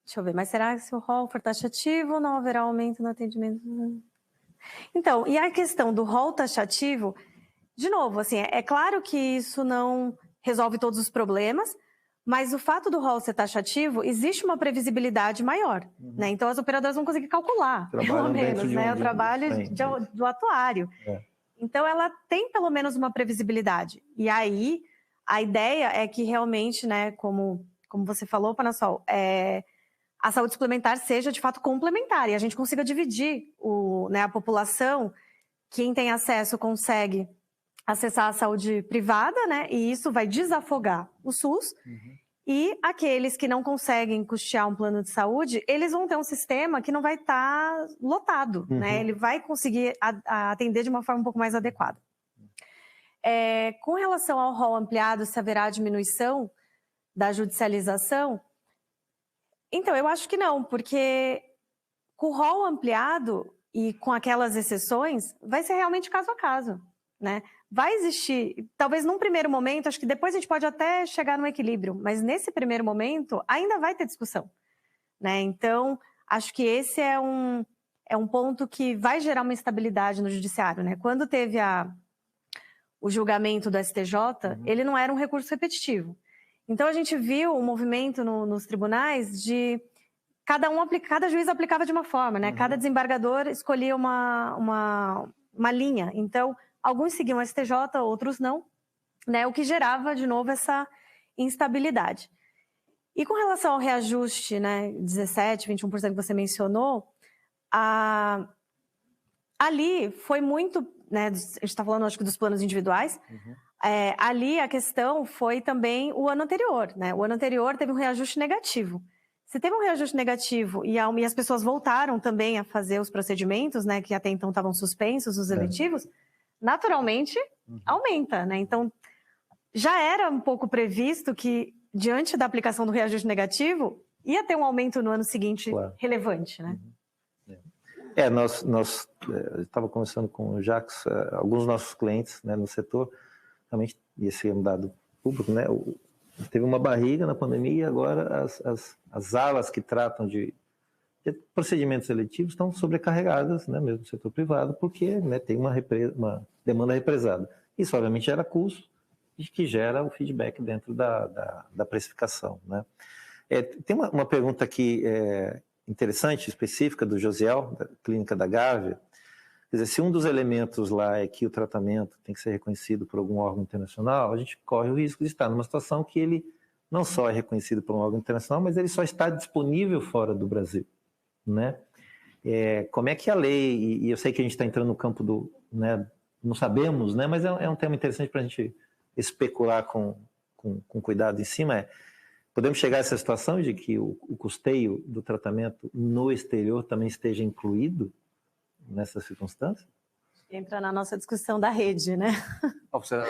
[SPEAKER 2] deixa eu ver, mas será que se o rol for taxativo, não haverá aumento no atendimento? Então, e a questão do rol taxativo, de novo, assim, é claro que isso não resolve todos os problemas, mas o fato do rol ser taxativo, existe uma previsibilidade maior, né? Então, as operadoras vão conseguir calcular, pelo menos, né? O trabalho do atuário. Então, ela tem pelo menos uma previsibilidade. E aí, a ideia é que realmente, né, como você falou, Panassol, a saúde suplementar seja, de fato, complementar. E a gente consiga dividir a população. Quem tem acesso consegue acessar a saúde privada, né? E isso vai desafogar o SUS. E aqueles que não conseguem custear um plano de saúde, eles vão ter um sistema que não vai estar lotado, né? Ele vai conseguir atender de uma forma um pouco mais adequada. Com relação ao rol ampliado, se haverá diminuição da judicialização, então eu acho que não, porque com o rol ampliado e com aquelas exceções, vai ser realmente caso a caso, né? Vai existir, talvez num primeiro momento, acho que depois a gente pode até chegar no equilíbrio, mas nesse primeiro momento ainda vai ter discussão, né? Então, acho que esse é um ponto que vai gerar uma instabilidade no judiciário, né? Quando teve o julgamento do STJ, ele não era um recurso repetitivo. Então, a gente viu um movimento nos tribunais de cada juiz aplicava de uma forma, né? Cada desembargador escolhia uma linha. Então, alguns seguiam o STJ, outros não, né? O que gerava, de novo, essa instabilidade. E com relação ao reajuste, né, 17%, 21% que você mencionou, ali foi muito, né, a gente está falando, acho que, dos planos individuais, ali a questão foi também o ano anterior, né? O ano anterior teve um reajuste negativo. Se teve um reajuste negativo e as pessoas voltaram também a fazer os procedimentos, né, que até então estavam suspensos, os eletivos, naturalmente aumenta, né? Então, já era um pouco previsto que, diante da aplicação do reajuste negativo, ia ter um aumento no ano seguinte relevante, né?
[SPEAKER 4] Nós estava conversando com o Jacques, alguns dos nossos clientes, né, no setor, realmente, e esse é um dado público, né? Teve uma barriga na pandemia e agora as alas que tratam de procedimentos eletivos estão sobrecarregadas, né, mesmo no setor privado, porque, né, tem uma demanda represada. Isso, obviamente, gera custo e que gera o feedback dentro da precificação, né? Tem uma pergunta aqui interessante, específica, do Josiel, da clínica da Gávea. Quer dizer, se um dos elementos lá é que o tratamento tem que ser reconhecido por algum órgão internacional, a gente corre o risco de estar numa situação que ele não só é reconhecido por um órgão internacional, mas ele só está disponível fora do Brasil. né? Como é que a lei, e eu sei que a gente está entrando no campo do, né, não sabemos, né, mas é um tema interessante para a gente especular com cuidado em cima, podemos chegar a essa situação de que o custeio do tratamento no exterior também esteja incluído nessa circunstância?
[SPEAKER 2] Entra na nossa discussão da rede, né?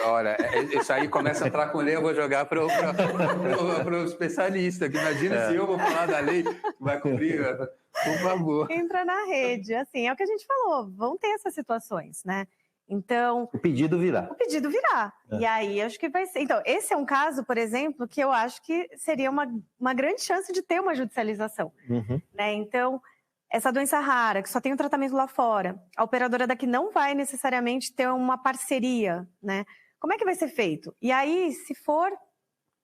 [SPEAKER 3] Olha, isso aí começa a entrar com lei, eu vou jogar para o especialista, que imagina se eu vou falar da lei, vai cobrir, por favor.
[SPEAKER 2] Entra na rede, assim, é o que a gente falou, vão ter essas situações, né? Então...
[SPEAKER 4] O pedido virá.
[SPEAKER 2] O pedido virá. E aí, acho que vai ser... Então, esse é um caso, por exemplo, que eu acho que seria uma grande chance de ter uma judicialização, né? Então... Essa doença rara, que só tem um tratamento lá fora, a operadora daqui não vai necessariamente ter uma parceria, né? Como é que vai ser feito? E aí, se for,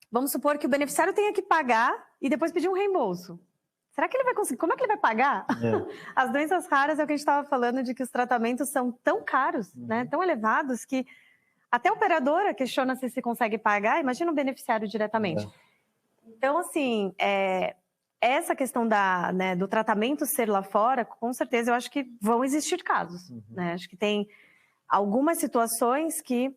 [SPEAKER 2] vamos supor que o beneficiário tenha que pagar e depois pedir um reembolso. Será que ele vai conseguir? Como é que ele vai pagar? As doenças raras é o que a gente estava falando, de que os tratamentos são tão caros, né? Tão elevados, que até a operadora questiona se consegue pagar, imagina o beneficiário diretamente. Então, assim, essa questão do tratamento ser lá fora, com certeza eu acho que vão existir casos. Né? Acho que tem algumas situações que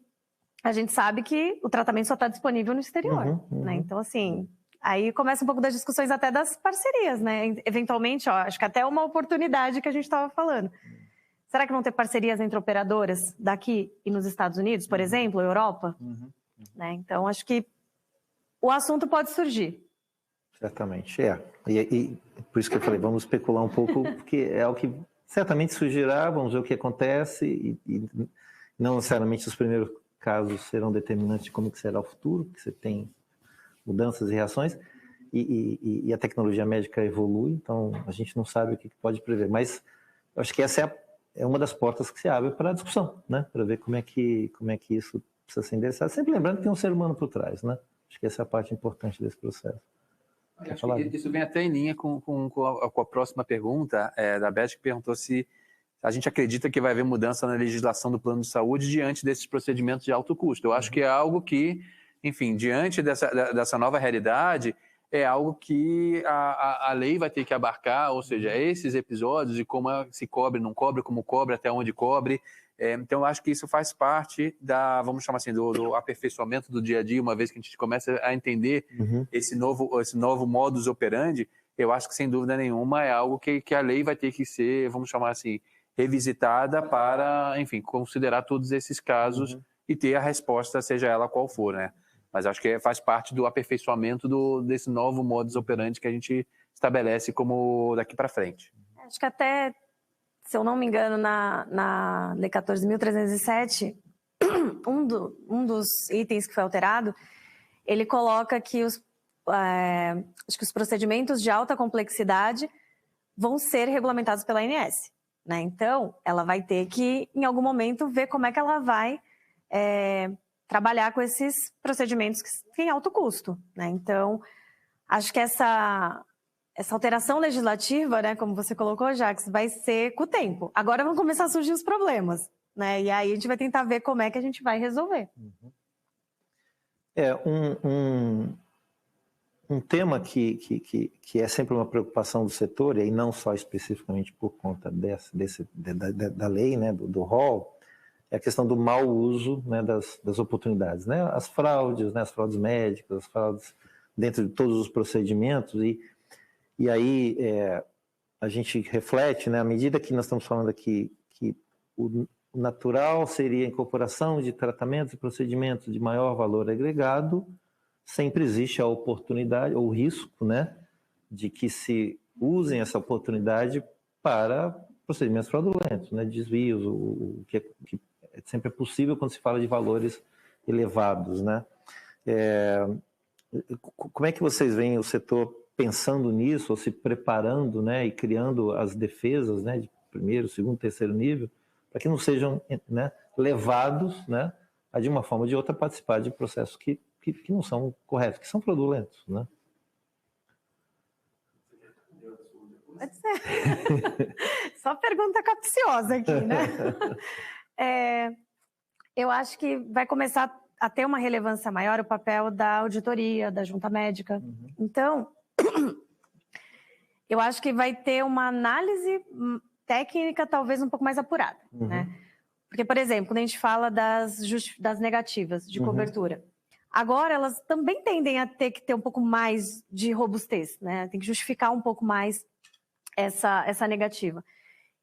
[SPEAKER 2] a gente sabe que o tratamento só está disponível no exterior. Né? Então, assim, aí começa um pouco das discussões até das parcerias. Né? Eventualmente, acho que até uma oportunidade que a gente estava falando. Será que vão ter parcerias entre operadoras daqui e nos Estados Unidos, por exemplo, Europa? Né? Então, acho que o assunto pode surgir.
[SPEAKER 4] Certamente, E por isso que eu falei, vamos especular um pouco, porque é o que certamente surgirá, vamos ver o que acontece, e não necessariamente os primeiros casos serão determinantes de como que será o futuro, porque você tem mudanças e reações, e a tecnologia médica evolui, então a gente não sabe o que pode prever, mas eu acho que essa é uma das portas que se abre para a discussão, né? Para ver como é que isso precisa ser endereçado, sempre lembrando que tem um ser humano por trás, né? Acho que essa é a parte importante desse processo.
[SPEAKER 3] Isso vem até em linha com a próxima pergunta da Beth, que perguntou se a gente acredita que vai haver mudança na legislação do plano de saúde diante desses procedimentos de alto custo. Eu acho que é algo que, enfim, diante dessa nova realidade, é algo que a lei vai ter que abarcar, ou seja, esses episódios de como se cobre, não cobre, como cobre, até onde cobre. Então, eu acho que isso faz parte vamos chamar assim, do aperfeiçoamento do dia a dia, uma vez que a gente começa a entender esse novo modus operandi. Eu acho que, sem dúvida nenhuma, é algo que a lei vai ter que ser, vamos chamar assim, revisitada para, enfim, considerar todos esses casos e ter a resposta, seja ela qual for, né? Mas acho que faz parte do aperfeiçoamento desse novo modus operandi que a gente estabelece como daqui para frente.
[SPEAKER 2] Acho que até... Se eu não me engano, na Lei 14.307, um dos itens que foi alterado, ele coloca que acho que os procedimentos de alta complexidade vão ser regulamentados pela ANS. Né? Então, ela vai ter que, em algum momento, ver como é que ela vai trabalhar com esses procedimentos que têm alto custo. Né? Então, acho que essa alteração legislativa, né, como você colocou, Jacques, vai ser com o tempo. Agora vão começar a surgir os problemas, né? E aí a gente vai tentar ver como é que a gente vai resolver.
[SPEAKER 4] Um tema que é sempre uma preocupação do setor, e não só especificamente por conta da lei, né, do rol, é a questão do mau uso, né, das oportunidades, né? As fraudes, né, as fraudes médicas, as fraudes dentro de todos os procedimentos, e aí a gente reflete, né, à medida que nós estamos falando aqui, que o natural seria a incorporação de tratamentos e procedimentos de maior valor agregado, sempre existe a oportunidade, ou o risco, né, de que se usem essa oportunidade para procedimentos fraudulentos, né, desvios, o que sempre é possível quando se fala de valores elevados, né. Como é que vocês veem o setor pensando nisso, ou se preparando, né, e criando as defesas, né, de primeiro, segundo, terceiro nível, para que não sejam, né, levados, né, a de uma forma ou de outra participar de processos que não são corretos, que são fraudulentos, né?
[SPEAKER 2] Pode ser. Só pergunta capciosa aqui, né? Eu acho que vai começar a ter uma relevância maior o papel da auditoria, da junta médica. Então, eu acho que vai ter uma análise técnica talvez um pouco mais apurada, né? Porque, por exemplo, quando a gente fala das negativas de cobertura, agora elas também tendem a ter que ter um pouco mais de robustez, né? Tem que justificar um pouco mais essa negativa.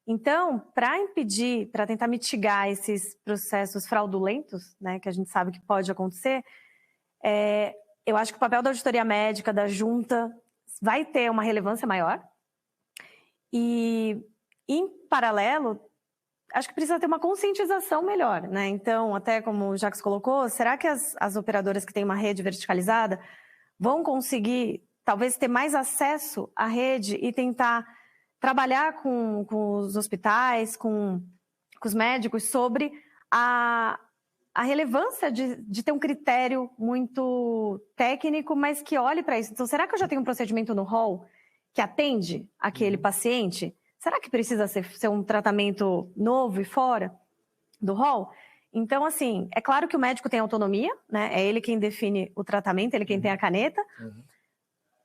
[SPEAKER 2] Então, para impedir, para tentar mitigar esses processos fraudulentos, né, que a gente sabe que pode acontecer, eu acho que o papel da auditoria médica, da junta, vai ter uma relevância maior. E, em paralelo, acho que precisa ter uma conscientização melhor, né? Então, até como o Jacques colocou, será que as operadoras que têm uma rede verticalizada vão conseguir, talvez, ter mais acesso à rede e tentar trabalhar com os hospitais, com os médicos, sobre a relevância de ter um critério muito técnico, mas que olhe para isso. Então, será que eu já tenho um procedimento no rol que atende aquele paciente? Será que precisa ser um tratamento novo e fora do rol? Então, assim, é claro que o médico tem autonomia, né? É ele quem define o tratamento, ele quem tem a caneta.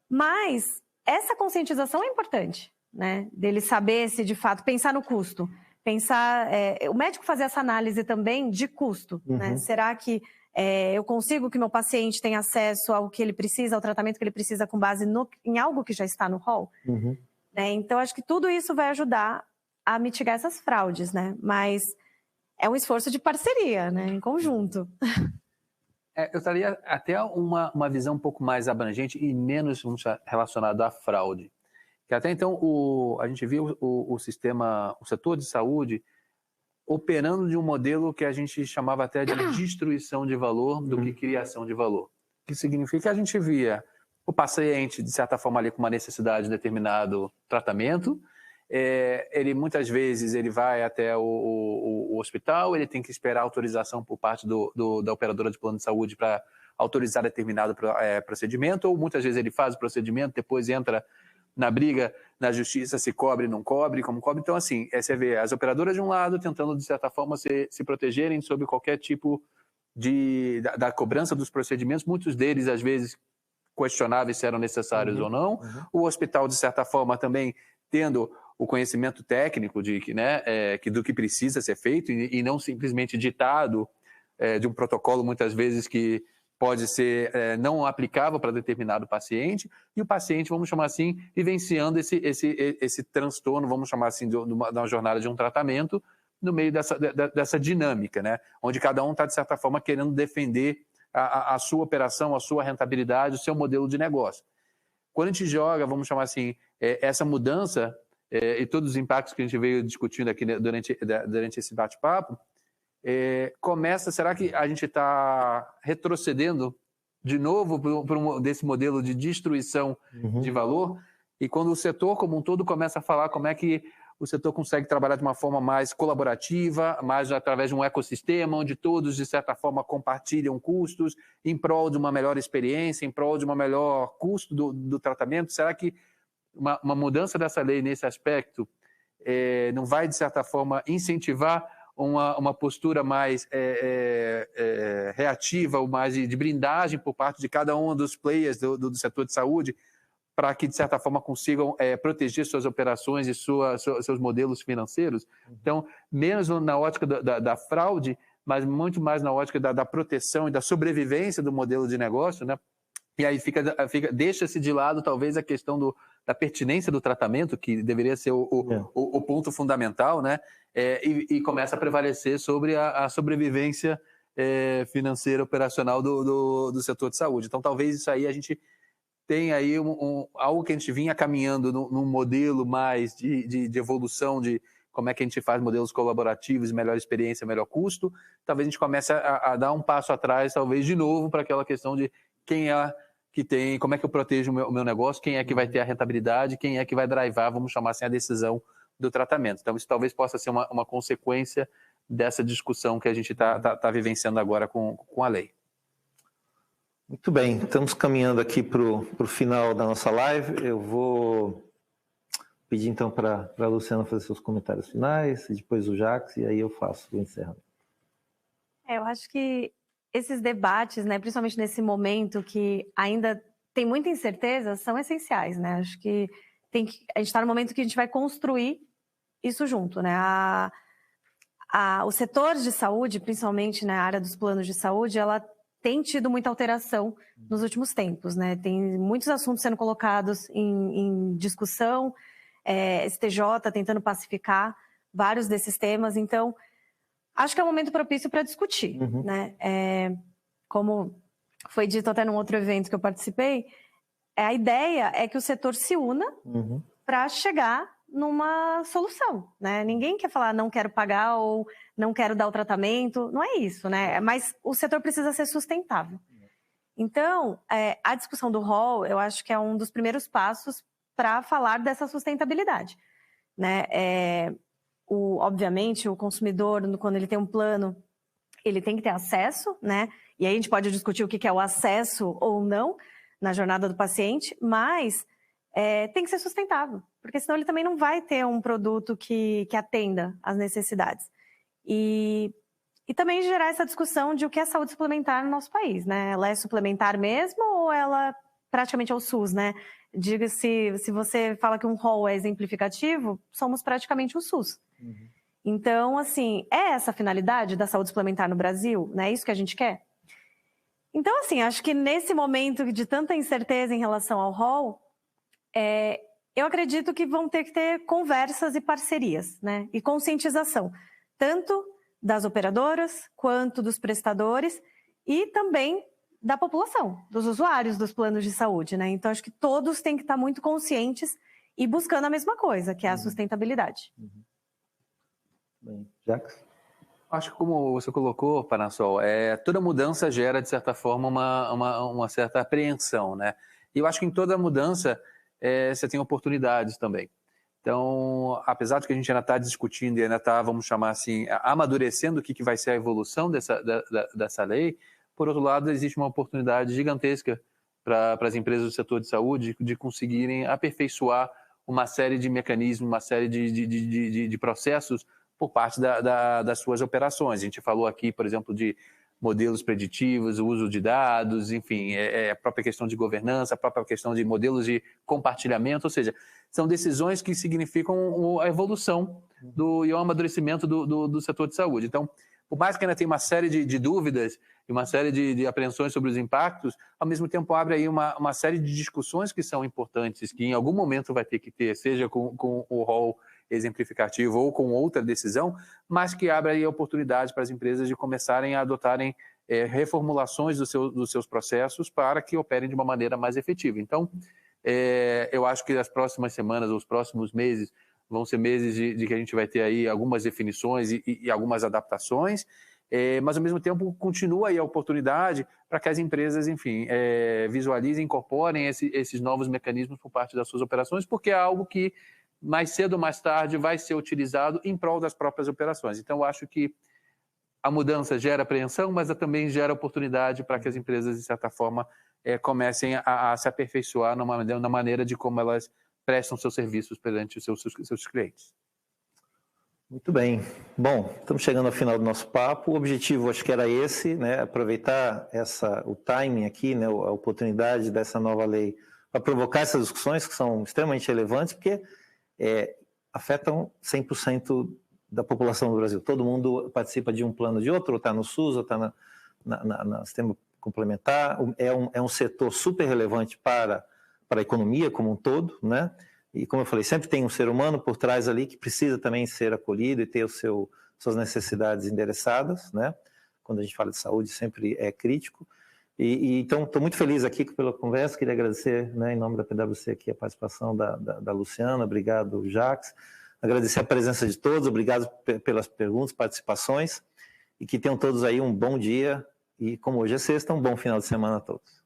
[SPEAKER 2] Mas essa conscientização é importante, né? Dele saber se, de fato, pensar no custo. Pensar... o médico fazer essa análise também de custo, né? Será que eu consigo que meu paciente tenha acesso ao que ele precisa, ao tratamento que ele precisa com base em algo que já está no rol? Então, acho que tudo isso vai ajudar a mitigar essas fraudes, né? Mas é um esforço de parceria, né? Em conjunto.
[SPEAKER 3] Eu traria até uma visão um pouco mais abrangente e menos relacionada à fraude. Que até então a gente viu o setor de saúde operando de um modelo que a gente chamava até de destruição de valor do que criação de valor. Que significa que a gente via o paciente, de certa forma, ali com uma necessidade de determinado tratamento. Ele muitas vezes ele vai até o hospital, ele tem que esperar autorização por parte da operadora de plano de saúde para autorizar determinado procedimento, ou muitas vezes ele faz o procedimento, depois entra na briga na justiça, se cobre, não cobre, como cobre. Então, assim, você vê as operadoras de um lado tentando, de certa forma, se protegerem sobre qualquer tipo da cobrança dos procedimentos, muitos deles, às vezes, questionáveis se eram necessários ou não. O hospital, de certa forma, também tendo o conhecimento técnico do que precisa ser feito e não simplesmente ditado de um protocolo, muitas vezes, que pode ser não aplicável para determinado paciente, e o paciente, vamos chamar assim, vivenciando esse transtorno, vamos chamar assim, de uma jornada de um tratamento, no meio dessa dinâmica, né? Onde cada um está, de certa forma, querendo defender a sua operação, a sua rentabilidade, o seu modelo de negócio. Quando a gente joga, vamos chamar assim, essa mudança e todos os impactos que a gente veio discutindo aqui durante esse bate-papo, será que a gente está retrocedendo de novo desse modelo de destruição de valor? E quando o setor como um todo começa a falar como é que o setor consegue trabalhar de uma forma mais colaborativa, mais através de um ecossistema, onde todos, de certa forma, compartilham custos em prol de uma melhor experiência, em prol de uma melhor custo do tratamento, será que uma mudança dessa lei nesse aspecto não vai, de certa forma, incentivar uma postura mais reativa, ou mais de blindagem por parte de cada um dos players do setor de saúde, para que, de certa forma, consigam proteger suas operações e seus modelos financeiros? Então, menos na ótica da fraude, mas muito mais na ótica da proteção e da sobrevivência do modelo de negócio, né? E aí deixa-se de lado, talvez, a questão da pertinência do tratamento, que deveria ser o ponto fundamental, né? E começa a prevalecer sobre a sobrevivência financeira operacional do setor de saúde. Então, talvez isso aí a gente tem aí algo que a gente vinha caminhando num modelo mais de evolução, de como é que a gente faz modelos colaborativos, melhor experiência, melhor custo. Talvez a gente comece a dar um passo atrás, talvez de novo, para aquela questão de quem é que tem, como é que eu protejo o meu negócio, quem é que vai ter a rentabilidade, quem é que vai drivar, vamos chamar assim, a decisão do tratamento. Então, isso talvez possa ser uma consequência dessa discussão que a gente está vivenciando agora com a lei.
[SPEAKER 4] Muito bem, estamos caminhando aqui para o final da nossa live. Eu vou pedir então para a Luciana fazer seus comentários finais, e depois o Jacques, e aí eu faço o encerramento.
[SPEAKER 2] Eu acho que esses debates, né, principalmente nesse momento que ainda tem muita incerteza, são essenciais, né? Acho que gente está no momento que a gente vai construir isso junto, né? O setor de saúde, principalmente na área dos planos de saúde, ela tem tido muita alteração nos últimos tempos, né? Tem muitos assuntos sendo colocados em discussão, STJ tentando pacificar vários desses temas, então acho que é um momento propício para discutir, né? Como foi dito até num outro evento que eu participei, a ideia é que o setor se una para chegar numa solução, né? Ninguém quer falar não quero pagar ou não quero dar o tratamento, não é isso, né? Mas o setor precisa ser sustentável. Então, a discussão do rol, eu acho que é um dos primeiros passos para falar dessa sustentabilidade, né? Obviamente, o consumidor, quando ele tem um plano, ele tem que ter acesso, né? E aí a gente pode discutir o que é o acesso ou não na jornada do paciente, mas tem que ser sustentável, porque senão ele também não vai ter um produto que atenda às necessidades. E também gerar essa discussão de o que é saúde suplementar no nosso país, né? Ela é suplementar mesmo ou ela praticamente é o SUS, né? Diga-se, se você fala que um rol é exemplificativo, somos praticamente o SUS. Então, assim, é essa a finalidade da saúde suplementar no Brasil? Né? É isso que a gente quer? Então, assim, acho que nesse momento de tanta incerteza em relação ao rol, eu acredito que vão ter que ter conversas e parcerias, né? E conscientização, tanto das operadoras, quanto dos prestadores e também da população, dos usuários dos planos de saúde, né? Então, acho que todos têm que estar muito conscientes e buscando a mesma coisa, que é a sustentabilidade.
[SPEAKER 4] Bem, Jacques?
[SPEAKER 3] Acho que como você colocou, Panassol, toda mudança gera, de certa forma, uma certa apreensão, né? E eu acho que em toda mudança você tem oportunidades também. Então, apesar de que a gente ainda está discutindo e ainda está, vamos chamar assim, amadurecendo o que vai ser a evolução dessa lei, por outro lado, existe uma oportunidade gigantesca para as empresas do setor de saúde de conseguirem aperfeiçoar uma série de mecanismos, uma série de processos por parte das suas operações. A gente falou aqui, por exemplo, de modelos preditivos, o uso de dados, enfim, a própria questão de governança, a própria questão de modelos de compartilhamento, ou seja, são decisões que significam a evolução e o amadurecimento do setor de saúde. Então, por mais que ainda tenha uma série de dúvidas e uma série de apreensões sobre os impactos, ao mesmo tempo abre aí uma série de discussões que são importantes, que em algum momento vai ter que ter, seja com o rol exemplificativo ou com outra decisão, mas que abre aí a oportunidade para as empresas de começarem a adotarem reformulações dos seus processos para que operem de uma maneira mais efetiva. Então, eu acho que as próximas semanas, os próximos meses, vão ser meses de que a gente vai ter aí algumas definições e algumas adaptações, mas ao mesmo tempo continua aí a oportunidade para que as empresas, enfim, visualizem, incorporem esses novos mecanismos por parte das suas operações, porque é algo que mais cedo ou mais tarde vai ser utilizado em prol das próprias operações. Então, eu acho que a mudança gera apreensão, mas também gera oportunidade para que as empresas, de certa forma, comecem a se aperfeiçoar na maneira de como elas prestam seus serviços perante os seus clientes.
[SPEAKER 4] Muito bem. Bom, estamos chegando ao final do nosso papo. O objetivo, acho que era esse, né? Aproveitar o timing aqui, né? A oportunidade dessa nova lei para provocar essas discussões que são extremamente relevantes, porque afetam 100% da população do Brasil. Todo mundo participa de um plano ou de outro, ou está no SUS, ou está no sistema complementar. É um setor super relevante para a economia como um todo, né? E como eu falei, sempre tem um ser humano por trás ali que precisa também ser acolhido e ter suas necessidades endereçadas, né? Quando a gente fala de saúde, sempre é crítico. Então, estou muito feliz aqui pela conversa, queria agradecer, né, em nome da PwC aqui a participação da Luciana, obrigado, Jacques, agradecer a presença de todos, obrigado pelas perguntas, participações, e que tenham todos aí um bom dia, e como hoje é sexta, um bom final de semana a todos.